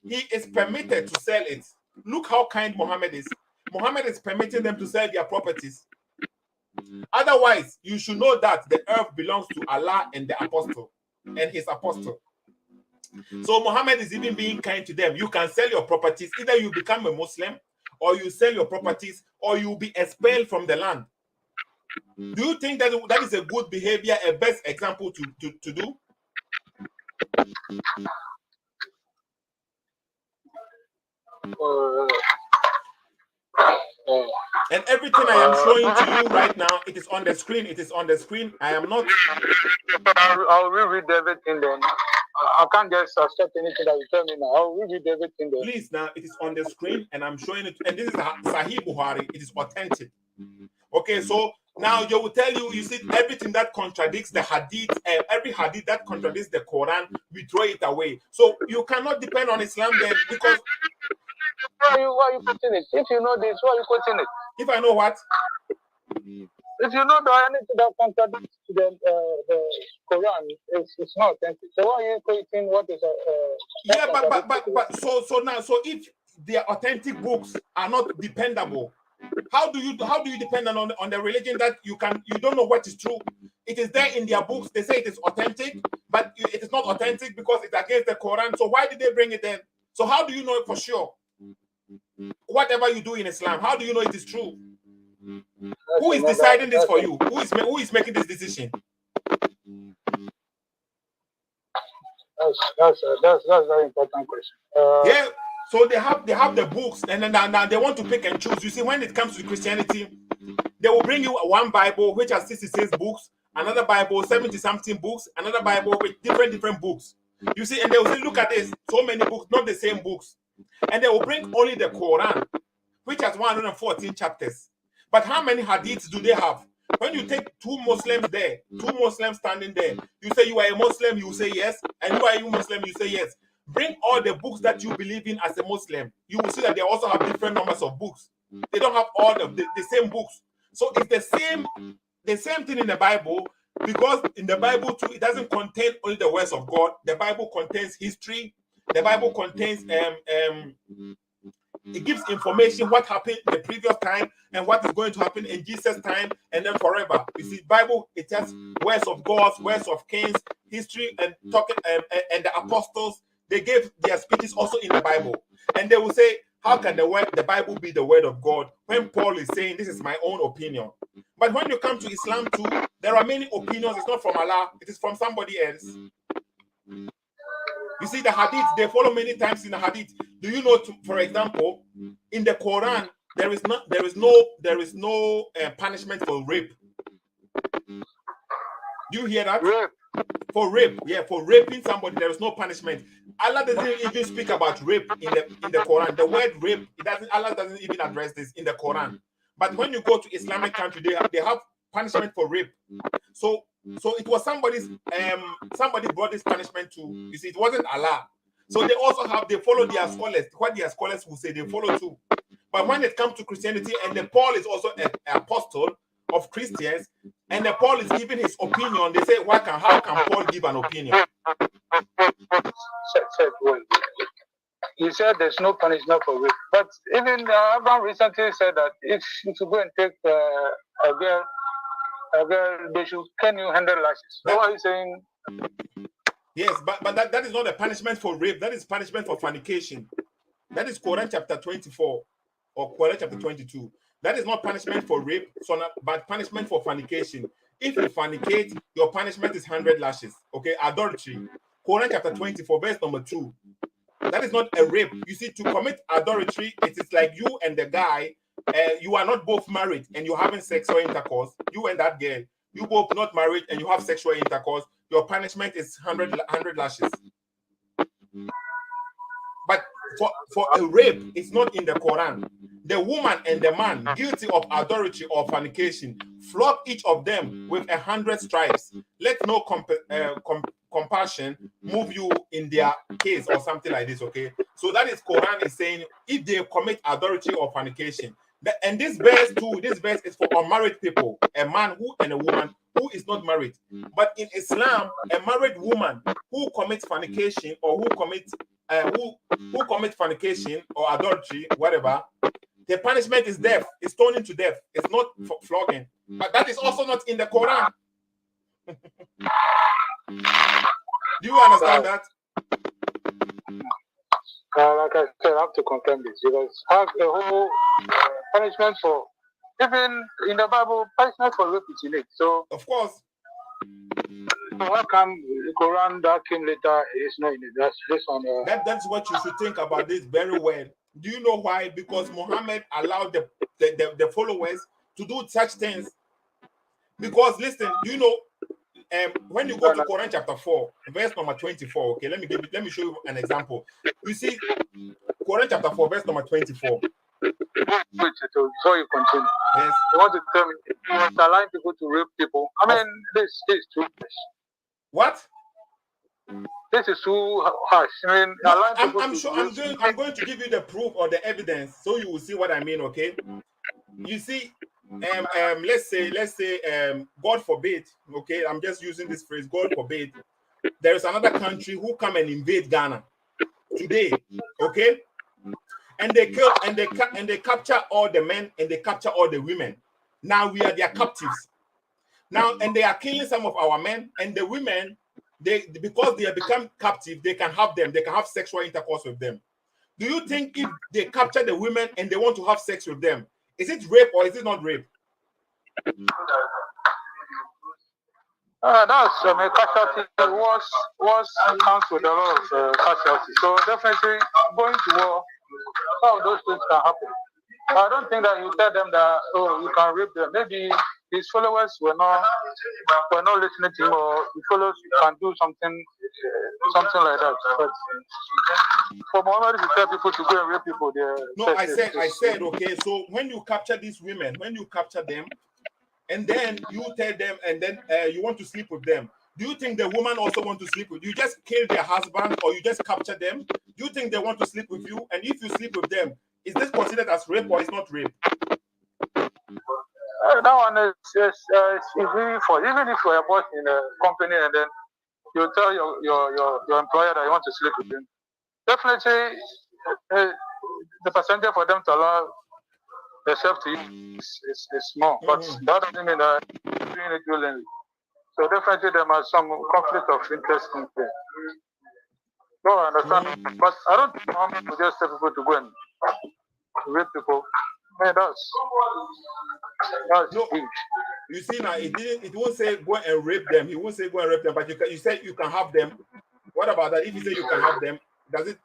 he is permitted to sell it. Look how kind Muhammad is. Muhammad is permitting them to sell their properties. Otherwise, you should know that the earth belongs to Allah and the apostle and his apostle. So Muhammad is even being kind to them. You can sell your properties. Either you become a Muslim, or you sell your properties, or you'll be expelled from the land. Do you think that that is a good behavior, a best example to do? And everything I am showing to you right now, it is on the screen. It is on the screen. I am not. I'll reread everything then. I can't just accept anything that you tell me now. I'll reread everything then. Please, now it is on the screen, and I'm showing it. And this is Sahih Bukhari. It is authentic. Okay, so now they will tell you, you see, everything that contradicts the Hadith, every Hadith that contradicts the Quran, we throw it away. So you cannot depend on Islam then, because. Why are you quoting it? If you know this, why are you quoting it? If I know what? If you know that anything that contradicts the Quran, it's not authentic. So why are you quoting what is yeah, but so if their authentic books are not dependable, how do you depend on the religion that you don't know what is true? It is there in their books. They say it is authentic, but it is not authentic because it's against the Quran. So why did they bring it in? So how do you know it for sure? Whatever you do in Islam, how do you know it is true? Who is deciding this for you? Who is making this decision? That's a very important question. Yeah. So they have the books, and then now they want to pick and choose. You see, when it comes to Christianity, they will bring you one Bible which has 66 books, another Bible 70-something books, another Bible with different books. You see, and they will say, look at this, so many books, not the same books. And they will bring only the Quran, which has 114 chapters. But how many hadiths do they have? When you take two Muslims there, two Muslims standing there, you say you are a Muslim, you say yes, and you are a Muslim, you say yes. Bring all the books that you believe in as a Muslim. You will see that they also have different numbers of books. They don't have all the same books. So it's the same thing in the Bible, because in the Bible too, it doesn't contain only the words of God. The Bible contains history. The Bible contains it gives information what happened the previous time and what is going to happen in Jesus' time and then forever. You see, Bible, it has words of God, words of kings, history, and talking and the apostles. They gave their speeches also in the Bible, and they will say, how can the Bible be the word of God when Paul is saying this is my own opinion? But when you come to Islam too, there are many opinions. It's not from Allah, it is from somebody else. You see, the Hadith, they follow many times in the Hadith. Do you know, for example, in the Quran, there is no punishment for rape. Do you hear that? Rape. For rape, yeah, for raping somebody, there is no punishment. Allah doesn't even speak about rape in the Quran. The word rape, Allah doesn't even address this in the Quran. But when you go to Islamic country, they have punishment for rape. So it was somebody brought this punishment to. You see, it wasn't Allah. So they follow their scholars. What their scholars will say, they follow too. But when it comes to Christianity, and the Paul is also an apostle of Christians, and the Paul is giving his opinion, they say, how can Paul give an opinion? He said there's no punishment for rape. But even Abraham recently said that if you go and take a girl, they should can you 100 lashes. So what are you saying? Yes, but that is not a punishment for rape. That is punishment for fornication. That is Quran chapter 24 or Quran chapter 22. That is not punishment for rape, but punishment for fornication. If you fornicate, your punishment is 100 lashes. Okay, adultery. Quran chapter 24, verse number 2. That is not a rape. You see, to commit adultery, it is like you and the guy, you are not both married and you're having sexual intercourse. You and that girl, you both not married and you have sexual intercourse. Your punishment is 100 lashes. But for a rape, it's not in the Quran. The woman and the man guilty of adultery or fornication, flog each of them with 100 stripes. Let no compassion move you in their case or something like this, okay? So that is Quran is saying if they commit adultery or fornication. And this verse is for unmarried people, a man and a woman who is not married. But in Islam, a married woman who commits fornication or who commits fornication or adultery, whatever, the punishment is death. It's stoning to death. It's not flogging. But that is also not in the Quran. Do you understand that? Like I said, I have to confirm this because I have a whole punishment for, even in the Bible, punishment for rape is unique. So, of course, how come the Quran that came later is not in it? That's based on that's what you should think about this very well. Do you know why? Because Muhammad allowed the followers to do such things. Because listen, you know, when you go to Quran chapter 4, verse number 24, okay, let me show you an example. You see, Quran chapter 4, verse number 24. Wait, before you continue, Yes. you want to tell me you want to allow people to rape people? I mean, this is too harsh. What? This is too harsh. I mean, No, allowing people I'm to sure rape I'm going to give you the proof or the evidence so you will see what I mean, okay? You see, let's say God forbid, okay, I'm just using this phrase, God forbid, there is another country who come and invade Ghana today, okay, and they kill and they capture all the men and they capture all the women. Now we are their captives now, and they are killing some of our men and the women. Because they have become captive, they can have sexual intercourse with them. Do you think if they capture the women and they want to have sex with them, is it rape or is it not rape? That's casualty was counts with a lot of casualty. So definitely going to war, some of those things can happen. I don't think that you tell them that you can rape them. Maybe his followers were not listening to him, or the followers can do something like that. But for Muhammad to tell people to go and rape people, no, I said okay. So when you capture these women, when you capture them, and then you tell them, and then you want to sleep with them. Do you think the woman also want to sleep with you? You just kill their husband or you just capture them? Do you think they want to sleep with you? And if you sleep with them, is this considered as rape or is not rape? That one is really for, even if you're a boss in a company and then you tell your employer that you want to sleep with him, definitely the percentage for them to allow themselves to use is small. But that doesn't mean that you're doing it willingly. So definitely there must be some conflict of interest in there. No, I understand. But I don't think Muhammad will just tell people to go and rape people. Man, that's no, huge. You see now, it won't say go and rape them. He won't say go and rape them, but you said you can have them. What about that? If you say you can have them, does it?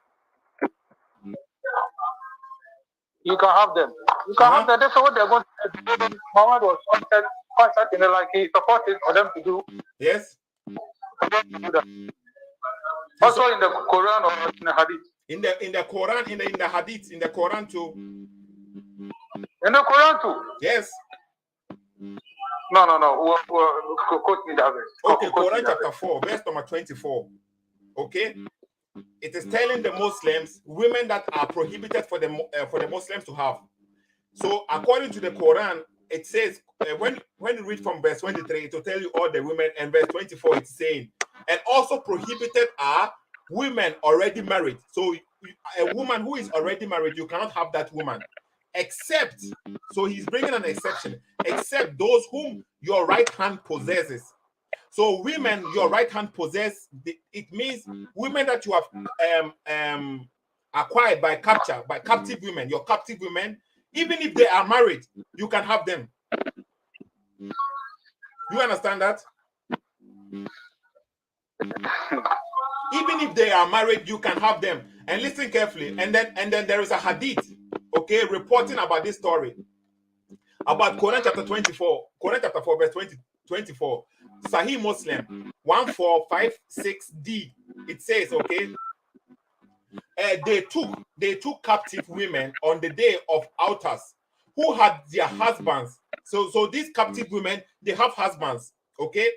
You can have them. You can have them. That's what they're going to do. Muhammad was constantly like he supported for them to do. Yes. Also in the Quran or in the Hadith. In the Quran, in the Hadith, in the Quran too. In the Quran too. Yes. No. Quote me that verse. Okay, Quran chapter 4, verse number 24. Okay. It is telling the Muslims women that are prohibited for the Muslims to have. So according to the Quran, it says when you read from verse 23, it will tell you all the women, and verse 24 it's saying, and also prohibited are women already married. So a woman who is already married, you cannot have that woman, except, so he's bringing an exception, except those whom your right hand possesses. So women, your right hand possess, it means women that you have acquired by capture, by captive women, your captive women, even if they are married, you can have them. You understand that? Even if they are married, you can have them. And listen carefully. And then there is a hadith, okay, reporting about this story. About Quran chapter 24, Quran chapter 4, verse 24. Sahih Muslim 1456D. It says, okay, they took captive women on the day of Autas who had their husbands. So these captive women, they have husbands, okay?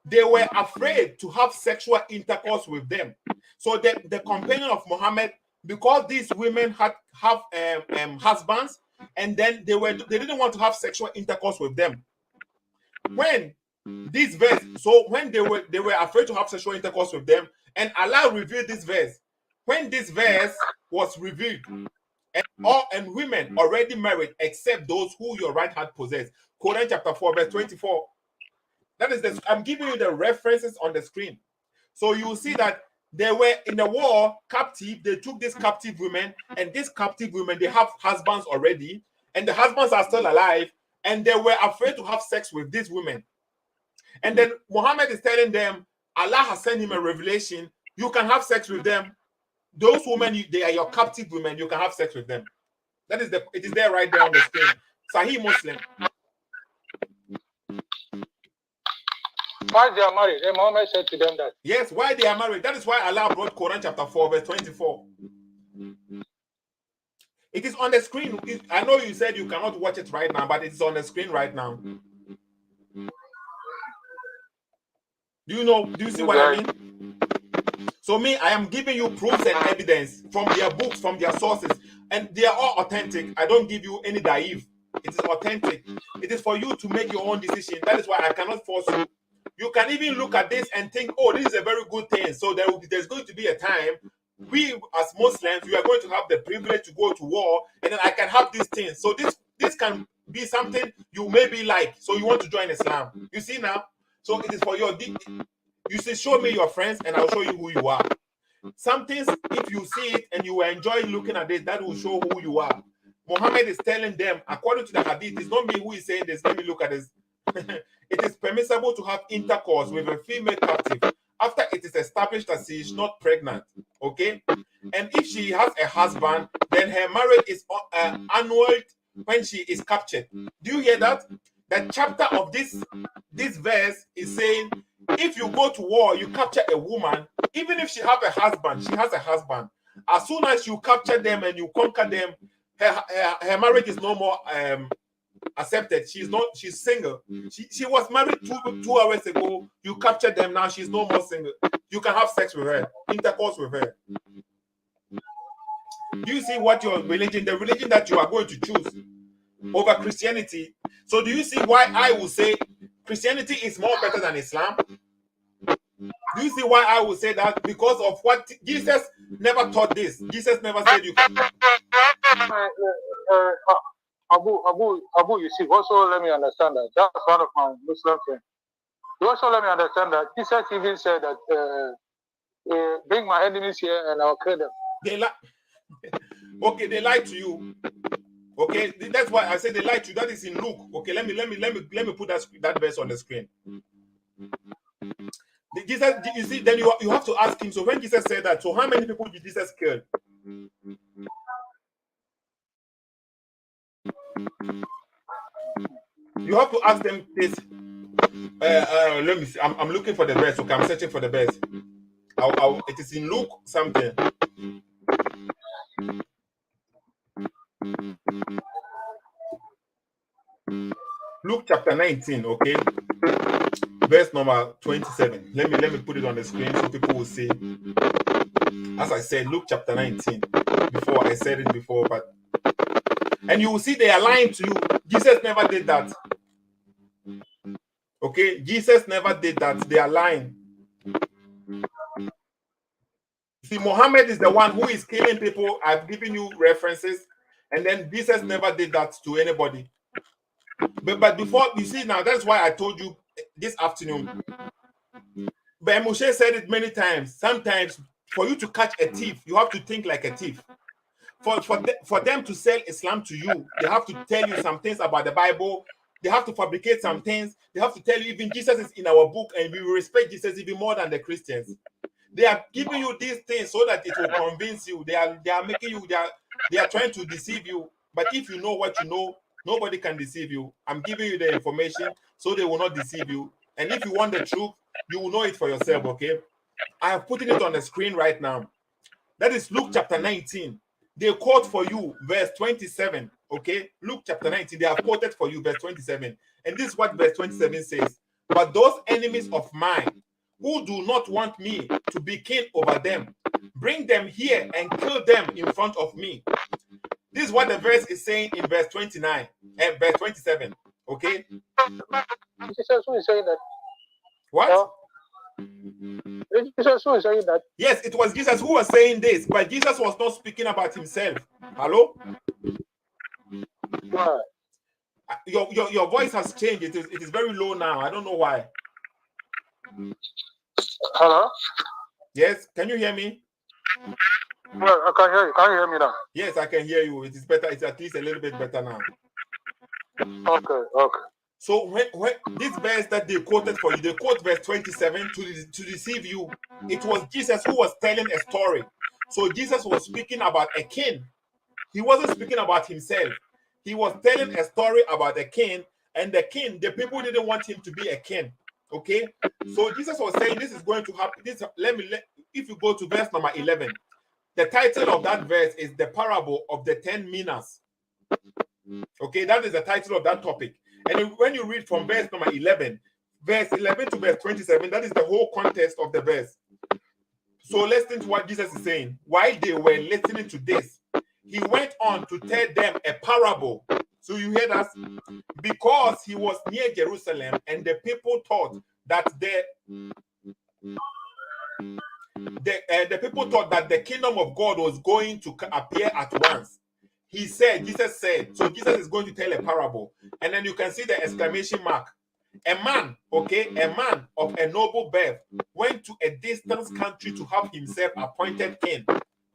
They were afraid to have sexual intercourse with them. So the companion of Muhammad, because these women have husbands, and then they didn't want to have sexual intercourse with them. When this verse, so when they were afraid to have sexual intercourse with them, and Allah revealed this verse. When this verse was revealed, and women already married, except those who your right hand possess. Quran chapter 4, verse 24. That is I'm giving you the references on the screen. So you will see that they were in the war captive. They took these captive women, and these captive women, they have husbands already, and the husbands are still alive, and they were afraid to have sex with these women. And then Muhammad is telling them, Allah has sent him a revelation. You can have sex with them. Those women, they are your captive women. You can have sex with them. That is it is there right there on the screen. Sahih Muslim. Why they are married? And Muhammad said to them that. Yes, why they are married. That is why Allah brought Quran chapter 4, verse 24. It is on the screen. I know you said you cannot watch it right now, but it is on the screen right now. Do you see what I mean? So me, I am giving you proofs and evidence from their books, from their sources, and they are all authentic. I don't give you any naive. It is authentic. It is for you to make your own decision. That is why I cannot force you. You can even look at this and think, oh, this is a very good thing. So there's going to be a time we as Muslims, we are going to have the privilege to go to war, and then I can have these things. So this can be something you maybe like. So you want to join Islam. You see now? So it is for your you say, show me your friends, and I'll show you who you are. Some things, if you see it and you enjoy looking at it, that will show who you are. Muhammad is telling them, according to the Hadith, it's not me who is saying this. Let me look at this. It is permissible to have intercourse with a female captive after it is established that she is not pregnant. Okay? And if she has a husband, then her marriage is annulled when she is captured. Do you hear that? The chapter of this verse is saying, if you go to war, you capture a woman, even if she has a husband. As soon as you capture them and you conquer them, her marriage is no more accepted. She's single. She was married two hours ago. You captured them, now she's no more single. You can have sex with her, intercourse with her. Do you see what your religion, the religion that you are going to choose over Christianity? So do you see why I will say Christianity is more better than Islam? Do you see why I will say that? Because of what Jesus never taught this. Jesus never said you can. Abu, you see, also let me understand that. That's one of my Muslim friends. You also let me understand that Jesus even said that bring my enemies here and I'll kill them. Okay, they lied to you. Okay, that's why I said they lied to you. That is in Luke. Okay, let me put that verse on the screen. Jesus, you see, then you have to ask him. So when Jesus said that, so how many people did Jesus kill? You have to ask them this. Let me see. I'm looking for the verse. Okay, I'm searching for the verse. It is in Luke something. Luke chapter 19. Okay, verse number 27. Let me put it on the screen so people will see. As I said, Luke chapter 19. Before I said it before, but and you will see they are lying to you. Jesus never did that. Okay, Jesus never did that. They are lying. See, Muhammad is the one who is killing people. I've given you references, and then Jesus never did that to anybody. But before, you see, now that's why I told you this afternoon. Ben Moshe said it many times. Sometimes, for you to catch a thief, you have to think like a thief. For them to sell Islam to you, they have to tell you some things about the Bible. They have to fabricate some things. They have to tell you even Jesus is in our book, and we respect Jesus even more than the Christians. They are giving you these things so that it will convince you. They are making you. They are trying to deceive you. But if you know what you know, nobody can deceive you. I'm giving you the information so they will not deceive you. And if you want the truth, you will know it for yourself. Okay, I have put it on the screen right now. That is Luke chapter 19. They quote for you verse 27. Okay, Luke chapter 19. They have quoted for you verse 27. And this is what verse 27 says. But those enemies of mine who do not want me to be king over them, bring them here and kill them in front of me. This is what the verse is saying in verse 29 and verse 27. Okay. Jesus who is saying that. What? Jesus who is saying that. Yes, it was Jesus who was saying this, but Jesus was not speaking about himself. Hello? Why? Your voice has changed. It is very low now. I don't know why. Hello? Yes, can you hear me? Well, I can hear you. Can you hear me now? Yes, I can hear you. It is better. It's at least a little bit better now. Okay. So when this verse that they quoted for you, they quote verse 27 to deceive you. It was Jesus who was telling a story. So Jesus was speaking about a king. He wasn't speaking about himself. He was telling a story about a king, and the king, the people didn't want him to be a king. Okay, so Jesus was saying this is going to happen. If you go to verse number 11, the title of that verse is the parable of the 10 minas. Okay, that is the title of that topic. And when you read from verse number 11, verse 11 to verse 27, that is the whole context of the verse. So listen to what Jesus is saying. While they were listening to this, he went on to tell them a parable. So you hear that? Because he was near Jerusalem and the people thought that the people thought that the kingdom of God was going to appear at once. Jesus said, so Jesus is going to tell a parable. And then you can see the exclamation mark. A man of a noble birth went to a distant country to have himself appointed king.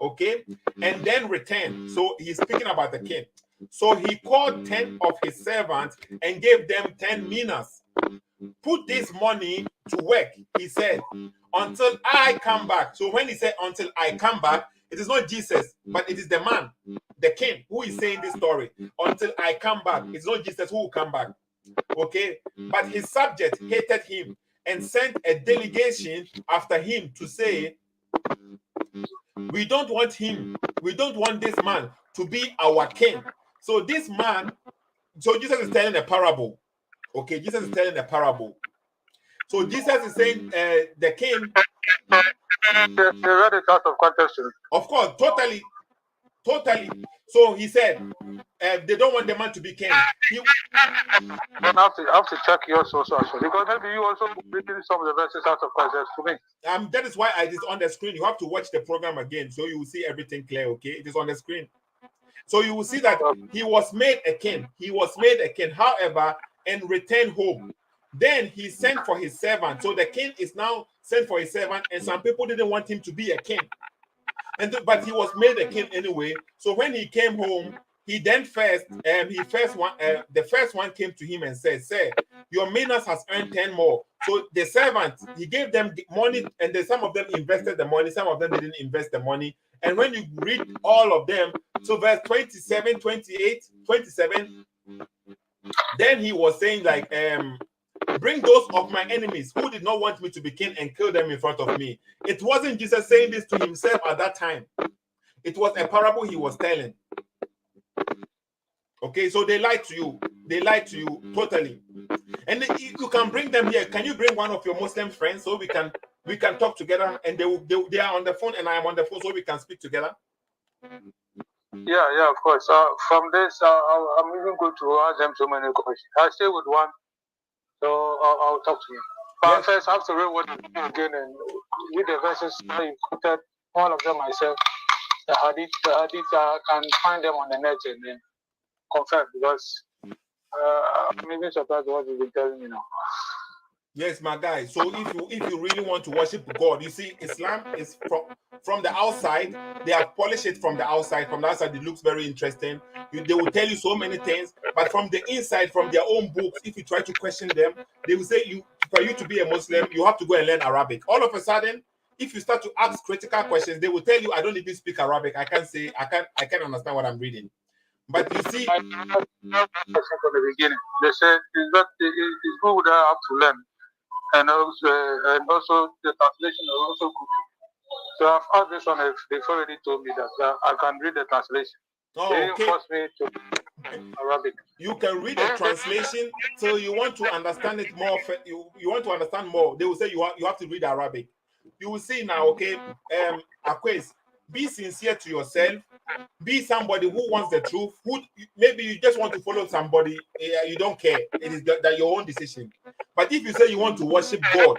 Okay, and then returned. So he's speaking about the king. So he called 10 of his servants and gave them 10 minas. Put this money to work, he said, until I come back. So when he said until I come back, it is not Jesus, but it is the man, the king, who is saying this story. Until I come back. It's not Jesus who will come back. Okay, but his subject hated him and sent a delegation after him to say, we don't want this man to be our king. So this man, so Jesus is telling a parable. Okay, Jesus is telling a parable. So Jesus is saying the king. They read it out of context. Of course, totally. So he said they don't want the man to be king. I have to check yours also, actually, because maybe you also reading some of the verses out of context to me. That is why it is on the screen. You have to watch the program again so you will see everything clear. Okay, it is on the screen. So you will see that he was made a king. However, and returned home. Then he sent for his servant. So the king is now sent for his servant, and some people didn't want him to be a king. But he was made a king anyway. So when he came home, the first one came to him and said, "Sir, your minas has earned 10 more." So the servant, he gave them money, and then some of them invested the money, some of them didn't invest the money. And when you read all of them, so verse 27, 28, 27, then he was saying like, bring those of my enemies who did not want me to be king and kill them in front of me. It wasn't Jesus saying this to himself at that time. It was a parable he was telling. Okay, so they lied to you. They lied to you totally. And you can bring them here. Can you bring one of your Muslim friends so we can talk together? And they are on the phone and I am on the phone so we can speak together. Yeah, of course. From this, I'm even going to ask them so many questions. I'll stay with one, so I'll talk to you. But yes. First, I have to read what again and read the verses that you quoted, all of them myself. The Hadith, I can find them on the net and then confirm, because I'm even surprised what you've been telling me now. Yes, my guy. So if you really want to worship God, you see, Islam is from the outside. They have polished it from the outside. From the outside, it looks very interesting. They will tell you so many things, but from the inside, from their own books, if you try to question them, they will say for you to be a Muslim, you have to go and learn Arabic. All of a sudden, if you start to ask critical questions, they will tell you, I don't even speak Arabic. I can't understand what I'm reading. But you see, from the beginning, they said it's good that I have to learn. And also the translation is also good. So I've asked this one. They've already told me that I can read the translation. Oh, they okay. force me to Arabic. You can read the translation, so you want to understand it more. You want to understand more. They will say you have to read Arabic. You will see now, okay. Aquez, be sincere to yourself. Be somebody who wants the truth. Who maybe you just want to follow somebody. You don't care. It is that your own decision. But if you say you want to worship God,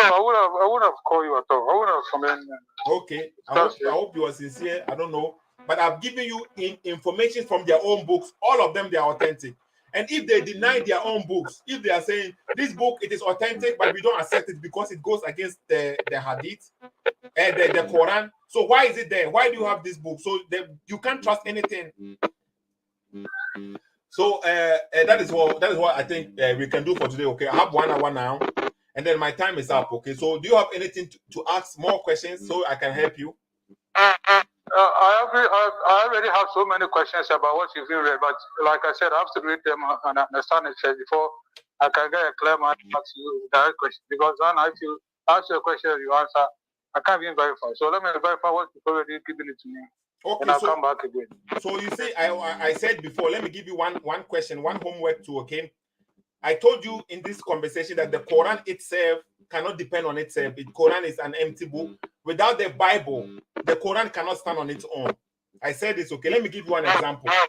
I would have called you at all. I would have come in. Okay, I hope you are sincere. I don't know, but I've given you information from their own books. All of them, they are authentic. And if they deny their own books, if they are saying this book it is authentic, but we don't accept it because it goes against the Hadith and the Quran, so why is it there? Why do you have this book? So you can't trust anything. So that is what I think we can do for today. Okay, I have 1 hour now, and then my time is up. Okay, so do you have anything to ask more questions so I can help you? I already have so many questions about what you've read, but like I said, I have to read them and understand it first before I can get a clear mind to you direct question. Because then if you ask your question, you answer, I can't even verify. So let me verify what you've already given it to me. Okay, and I'll come back again. So you see, I said before, let me give you one question, one homework too, okay? I told you in this conversation that the Quran itself cannot depend on itself. The Quran is an empty book. Without the Bible, the Quran cannot stand on its own. I said this, okay? Let me give you an example. I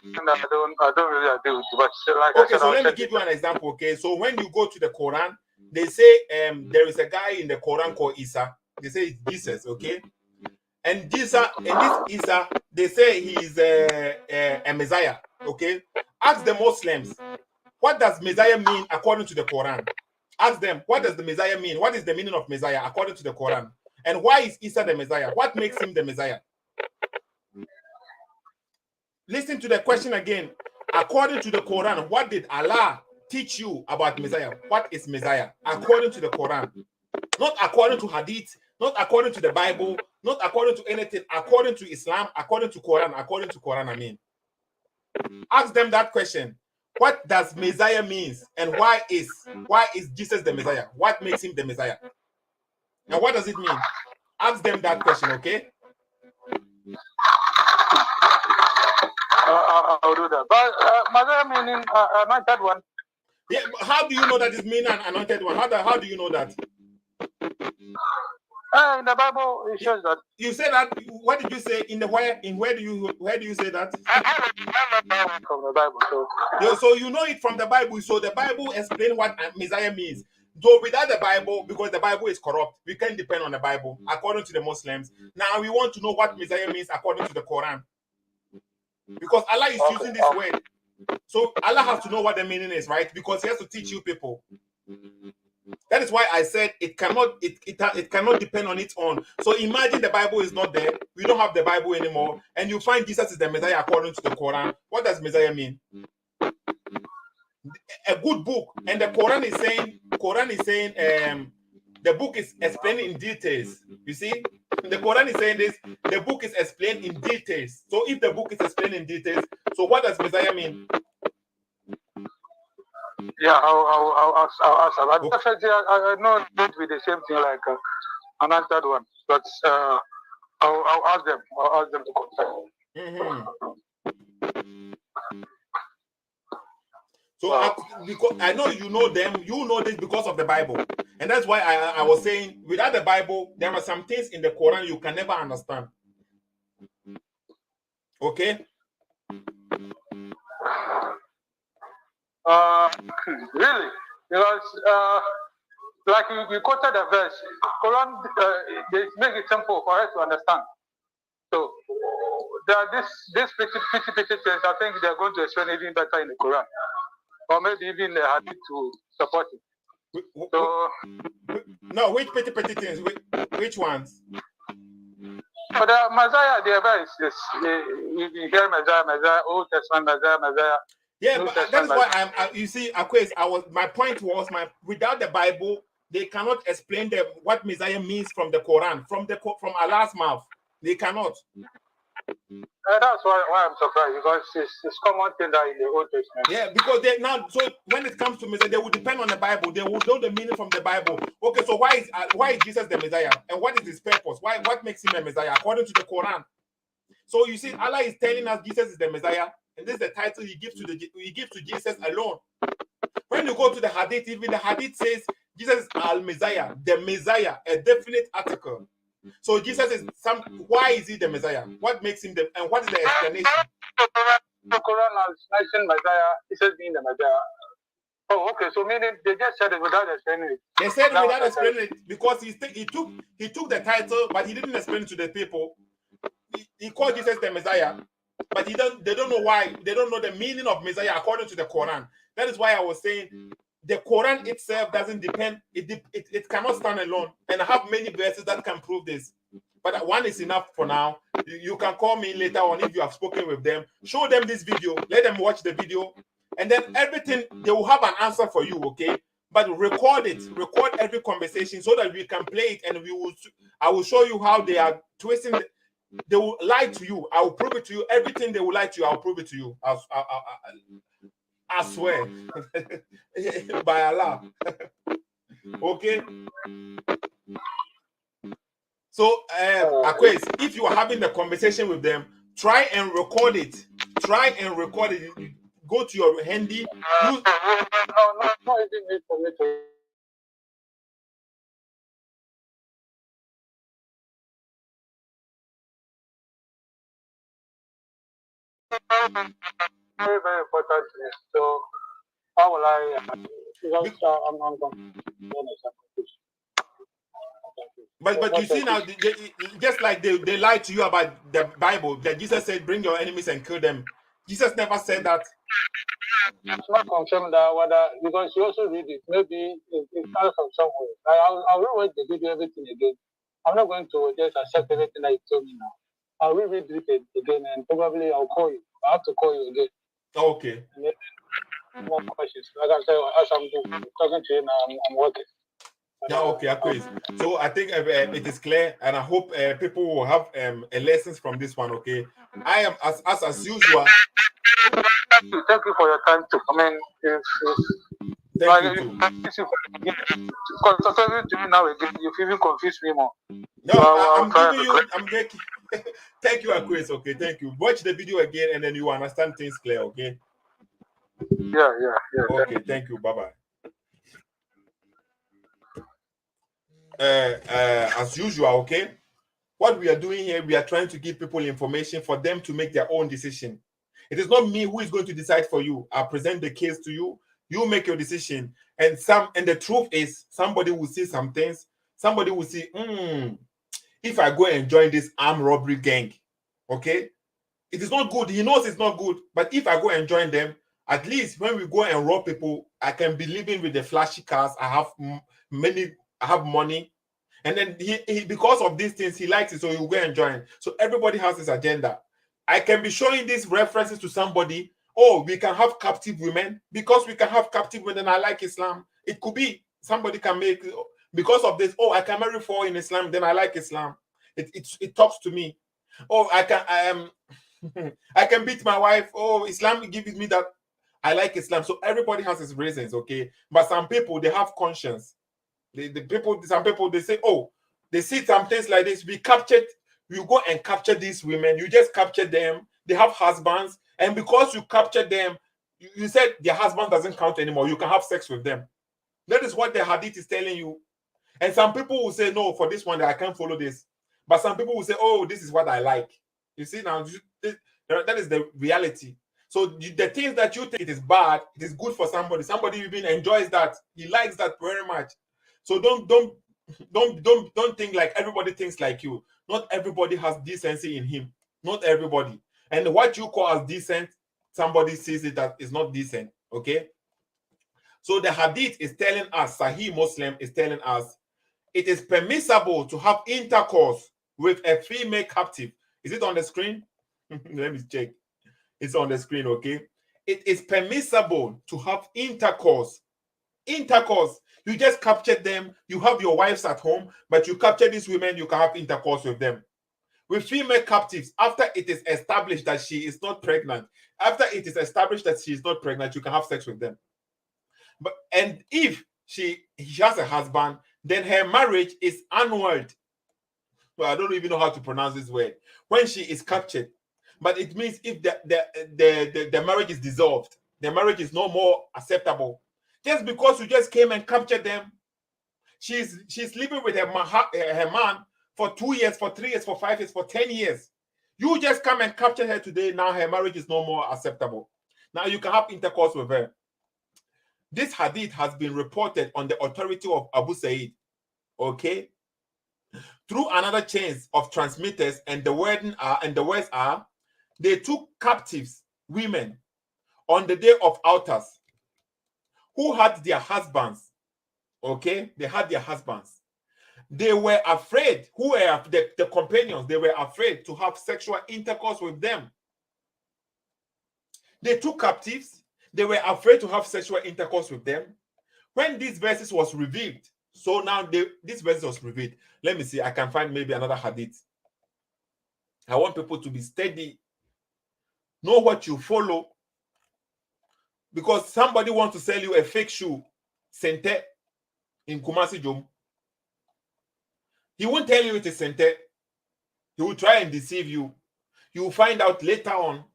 don't really agree with you, but like okay, I said, so let me give you an example, okay? So when you go to the Quran, they say there is a guy in the Quran called Isa. They say it's Jesus, okay? And Jesus, and this Isa, they say he is a Messiah, okay? Ask the Muslims, what does Messiah mean according to the Quran? Ask them, what does the Messiah mean? What is the meaning of Messiah according to the Quran? And why is Isa the Messiah? What makes him the Messiah? Listen to the question again. According to the Quran, what did Allah teach you about Messiah? What is Messiah? According to the Quran. Not according to Hadith, not according to the Bible, not according to anything, according to Islam, according to Quran, I mean. Ask them that question. What does Messiah means, and why is Jesus the Messiah? What makes him the Messiah? And what does it mean? Ask them that question, okay? I'll do that. But Messiah meaning anointed one. Yeah, how do you know that it's mean an anointed one? How do you know that? In the Bible, it shows that. You say that. What did you say in the where? In where do you say that? From the Bible. So you know it from the Bible. So the Bible explains what Messiah means. Though without the Bible, because the Bible is corrupt, we can't depend on the Bible. According to the Muslims, now we want to know what Messiah means according to the Quran, because Allah is using this word. So Allah has to know what the meaning is, right? Because He has to teach you people. That is why I said it cannot depend on its own. So imagine the Bible is not there. We don't have the Bible anymore, and you find Jesus is the Messiah according to the Quran. What does Messiah mean? A good book, and the Quran is saying the book is explaining in details. You see, the Quran is saying this. The book is explained in details. So if the book is explained in details, so what does Messiah mean? Yeah, I'll ask. Okay. Definitely, I know it would be the same thing like another one, but I'll ask them. I'll ask them to contact. So because I know you know them, you know this because of the Bible, and that's why I was saying without the Bible, there are some things in the Quran you can never understand. Okay. Really? Because like you quoted a verse, Quran they make it simple for us to understand. So there are this pretty things. I think they're going to explain even better in the Quran, or maybe even the Hadith to support it. So no, which pretty things? Which ones? But the Messiah, the verse is you hear Messiah, Old Testament Messiah. Yeah, but that is why you see, Aquas, my point was without the Bible, they cannot explain what Messiah means from the Quran, from Allah's mouth. They cannot. That's why I'm surprised, because it's common thing that in the Old Testament. Yeah, because they now, so when it comes to Messiah, they will depend on the Bible. They will know the meaning from the Bible. Okay, so why is Jesus the Messiah, and what is his purpose? What makes him a Messiah according to the Quran? So you see, Allah is telling us Jesus is the Messiah. And this is the title he gives to Jesus alone. When you go to the Hadith, even the Hadith says Jesus is Al-Messiah, the Messiah, a definite article. So Jesus is why is he the Messiah? What makes him and what is the explanation? The Quran has mentioned Messiah, he says being the Messiah. Oh, okay. So meaning they just said it without explaining it. They said it without explaining it because he took the title, but he didn't explain it to the people. He called Jesus the Messiah. But they don't know why. They don't know the meaning of Messiah according to the Quran. That is why I was saying the Quran itself doesn't depend. It cannot stand alone. And I have many verses that can prove this. But one is enough for now. You can call me later on if you have spoken with them. Show them this video. Let them watch the video. And then everything, they will have an answer for you, okay? But record it. Record every conversation so that we can play it, and I will show you how they are twisting. They will lie to you. I will prove it to you. Everything they will lie to you, I'll prove it to you. I swear. By Allah. Okay? So, Aquas, if you are having the conversation with them, try and record it. Try and record it. Go to your handy. No, even need for me to. Very, very important. So, how will I? But you see now, just like they lied to you about the Bible, that Jesus said, bring your enemies and kill them. Jesus never said that. It's not confirmed that whether, because you also read it, maybe it comes from somewhere. I'll reread the video, everything again. I'm not going to just accept everything that you told me now. I'll reread it again, and probably I'll call you. I have to call you again. Okay. More questions. Like I said, as I'm talking to you now, I'm working. Yeah, okay, please. So I think it is clear, and I hope people will have lessons from this one. Okay, I am as usual. Thank you for your time too. I mean, thank you too. Because talking to you now again, you even confuse me more. No, I'm giving you. I'm making. Thank you, Aquas. Okay, thank you. Watch the video again, and then you understand things clear. Okay. Yeah. Okay, thank you. Bye bye. As usual, okay, what we are doing here, we are trying to give people information for them to make their own decision. It is not me who is going to decide for you. I present the case to you, you make your decision, and the truth is, somebody will see some things. Somebody will see, if I go and join this armed robbery gang, okay, it is not good. He knows it's not good, but if I go and join them, at least when we go and rob people, I can be living with the flashy cars. I have money, and then he because of these things, he likes it, so he'll go and join. So everybody has his agenda. I can be showing these references to somebody. Oh, we can have captive women. Because we can have captive women, and I like Islam. It could be somebody can make, because of this, oh, I can marry 4 in Islam, then I like Islam. It talks to me. Oh, I can beat my wife. Oh, Islam gives me that. I like Islam. So everybody has his reasons, okay? But some people, they have conscience. Some people, they say, oh, they see some things like this. We go and capture these women. You just capture them. They have husbands. And because you capture them, you said their husband doesn't count anymore. You can have sex with them. That is what the Hadith is telling you. And some people will say, no, for this one, I can't follow this. But some people will say, oh, this is what I like. You see, now, that is the reality. So the things that you think it is bad, it is good for somebody. Somebody even enjoys that. He likes that very much. So don't think like everybody thinks like you. Not everybody has decency in him. Not everybody. And what you call as decent, somebody sees it that is not decent. Okay. So the Hadith is telling us, Sahih Muslim is telling us, it is permissible to have intercourse with a female captive. Is it on the screen? Let me check. It's on the screen, okay? It is permissible to have intercourse. Intercourse. You just captured them. You have your wives at home, but you capture these women, you can have intercourse with them. With female captives, after it is established that she is not pregnant, you can have sex with them. And if she has a husband, then her marriage is annulled. Well, I don't even know how to pronounce this word. When she is captured. But it means if the marriage is dissolved, the marriage is no more acceptable. Just because you just came and captured them, she's living with her man for 2 years, for 3 years, for 5 years, for 10 years. You just come and capture her today, now her marriage is no more acceptable. Now you can have intercourse with her. This hadith has been reported on the authority of Abu Sa'id, okay, through another chain of transmitters, and the words are, They took captives women on the day of altars who had their husbands. Okay, they had their husbands. They were afraid, who were the companions, they were afraid to have sexual intercourse with them. They took captives, they were afraid to have sexual intercourse with them. When these verses was revealed, so now this verse was revealed. Let me see, I can find maybe another hadith. I want people to be steady, know what you follow, because somebody wants to sell you a fake shoe, Sente, in Kumasi Jom. He won't tell you it is Sente. He will try and deceive you. You will find out later on.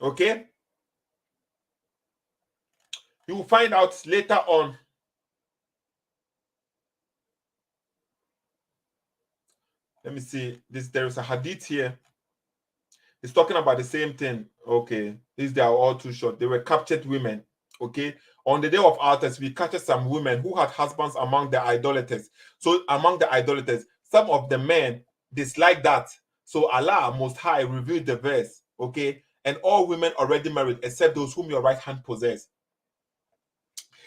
Okay? You will find out later on. Let me see. There is a hadith here. It's talking about the same thing. Okay. They are all too short. They were captured women. Okay. On the day of altars, we captured some women who had husbands among the idolaters. So among the idolaters, some of the men disliked that. So Allah Most High revealed the verse. Okay. And all women already married, except those whom your right hand possess.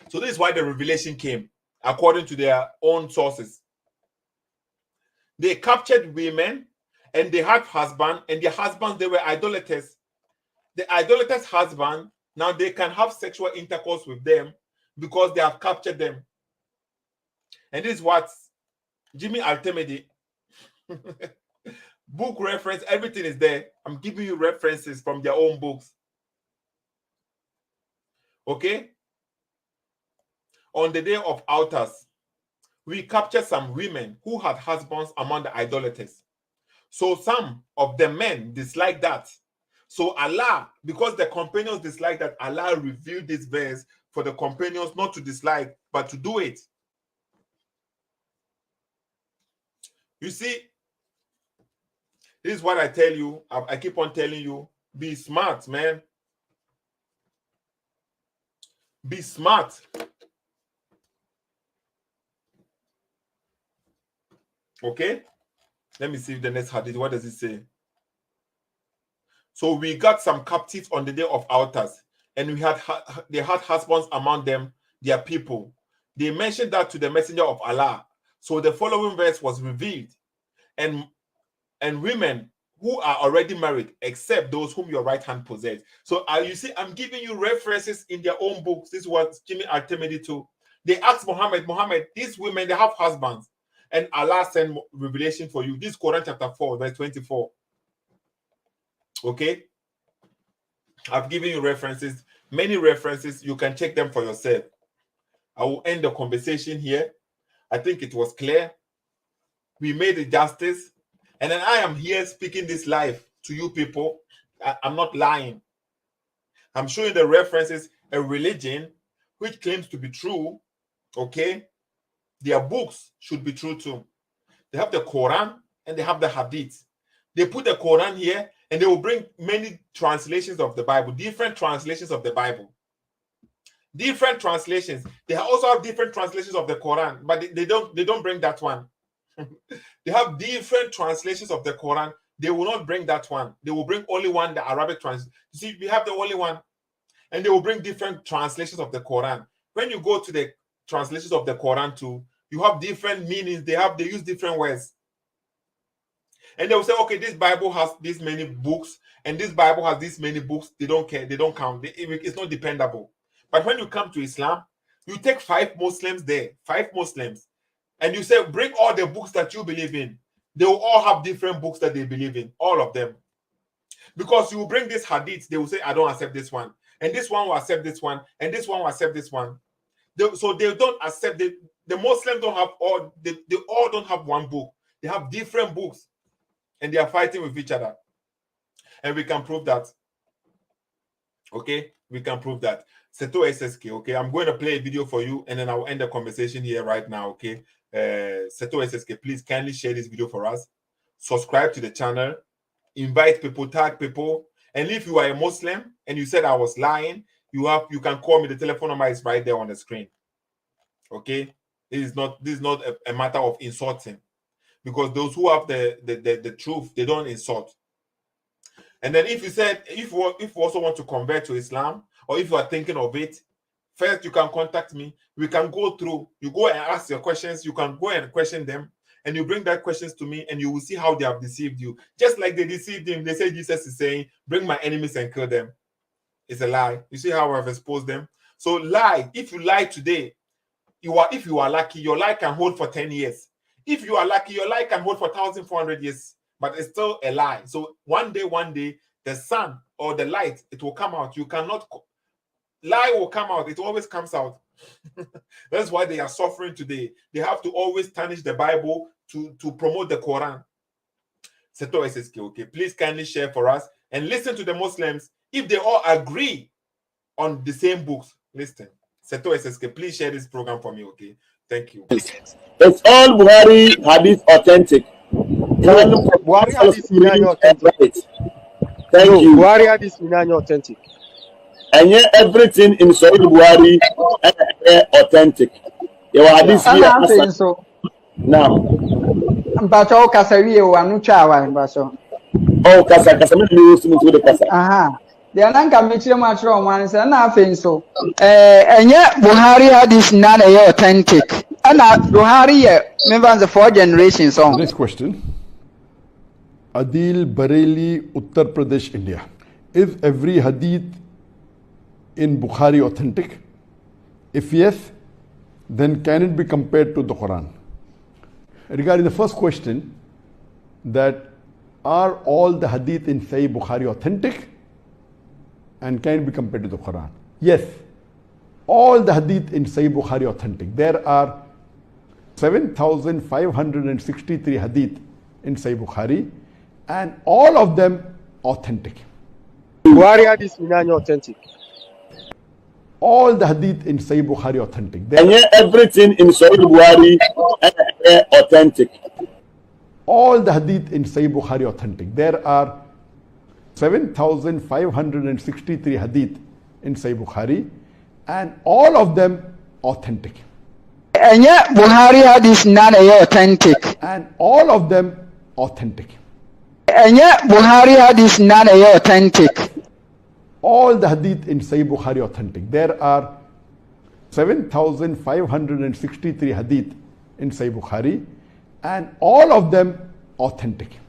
So this is why the revelation came, according to their own sources. They captured women and they had husbands, and their husbands, they were idolaters. The idolaters' husband, now they can have sexual intercourse with them because they have captured them. And this is what Jimmy Altemedi, book reference, everything is there. I'm giving you references from their own books. Okay? On the day of altars, we captured some women who had husbands among the idolaters. So some of the men dislike that. So Allah, because the companions dislike that, Allah revealed this verse for the companions not to dislike, but to do it. You see, this is what I tell you. I keep on telling you, be smart, man. Be smart. Okay? Let me see the next hadith. What does it say? So we got some captives on the day of altars, and they had husbands among them, their people. They mentioned that to the messenger of Allah. So the following verse was revealed, and women who are already married, except those whom your right hand possess. So you see, I'm giving you references in their own books. This is what Jimmy Altemedi too. They asked Muhammad, these women, they have husbands, and Allah sent revelation for you. This is Quran chapter 4, verse 24. Okay, I've given you references, many references. You can check them for yourself. I will end the conversation here. I think it was clear. We made it justice, and then I am here speaking this live to you people. I'm not lying. I'm showing the references, a religion which claims to be true. Okay, their books should be true too. They have the Quran and they have the Hadith. They put the Quran here, and they will bring many translations of the Bible, different translations of the Bible. Different translations. They also have different translations of the Quran, but they don't bring that one. They have different translations of the Quran. They will not bring that one. They will bring only one, the Arabic translation. You see, we have the only one, and they will bring different translations of the Quran. When you go to the translations of the Quran too, you have different meanings. They use different words. And they will say, okay, this Bible has this many books, and this Bible has this many books. They don't care. They don't count. It's not dependable. But when you come to Islam, you take 5 Muslims there, 5 Muslims, and you say, bring all the books that you believe in. They will all have different books that they believe in, all of them. Because you bring this hadith, they will say, I don't accept this one. And this one will accept this one. And this one will accept this one. So they don't accept the Muslims don't have all, they all don't have one book. They have different books. And they are fighting with each other. And we can prove that. Okay? We can prove that. Seto SSK, okay? I'm going to play a video for you, and then I'll end the conversation here right now, okay? Seto SSK, please kindly share this video for us. Subscribe to the channel. Invite people, tag people. And if you are a Muslim and you said I was lying, you can call me. The telephone number is right there on the screen. Okay? This is not a matter of insulting. because those who have the truth, they don't insult. And then if you also want to convert to Islam, or if you are thinking of it, first you can contact me. We can go through. You go and ask your questions. You can go and question them, and you bring that questions to me, and you will see how they have deceived you. Just like they deceived him. They say Jesus is saying, "Bring my enemies and kill them." It's a lie. You see how I've exposed them. So lie. If you lie today, if you are lucky, your lie can hold for 10 years. If you are lucky, your lie can hold for 1,400 years. But it's still a lie. So one day, the sun or the light, it will come out. You cannot lie will come out. It always comes out. That's why they are suffering today. They have to always tarnish the Bible to promote the Quran. Seto SSK, okay. Please kindly share for us and listen to the Muslims. If they all agree on the same books, listen. Seto SSK, please share this program for me, okay? Thank you. It's all Buhari Hadith authentic. Buhari Hadith authentic. Thank you. Buhari Hadith authentic. And yet everything in Sahih Buhari authentic. You are Hadith here. So now. But all Casario and Nuchawa, so. Oh, Casa, the Casa. Aha. The Ananka Mitchell Matron one is nothing so. And yet Buhari Hadith not authentic. And Buhari, remember the 4 generations song. Next question. Adil Bareilly, Uttar Pradesh, India. Is every hadith in Bukhari authentic? If yes, then can it be compared to the Quran? Regarding the first question, that are all the hadith in Sahih Bukhari authentic and can it be compared to the Quran? Yes, all the hadith in Sahih Bukhari authentic. There are 7,563 hadith in Sahih Bukhari, and all of them authentic. Buhari Hadith authentic. All the hadith in Sahih Bukhari authentic. And yet everything in Sahih Bukhari authentic. All the hadith in Sahih Bukhari authentic. There are 7,563 hadith in Sahih Bukhari, and all of them authentic. And yet Buhari Hadith not authentic. And all of them authentic. And yet Buhari Hadith not authentic. All the hadith in Sahih Bukhari authentic. There are 7,563 hadith in Sahih Bukhari, and all of them authentic.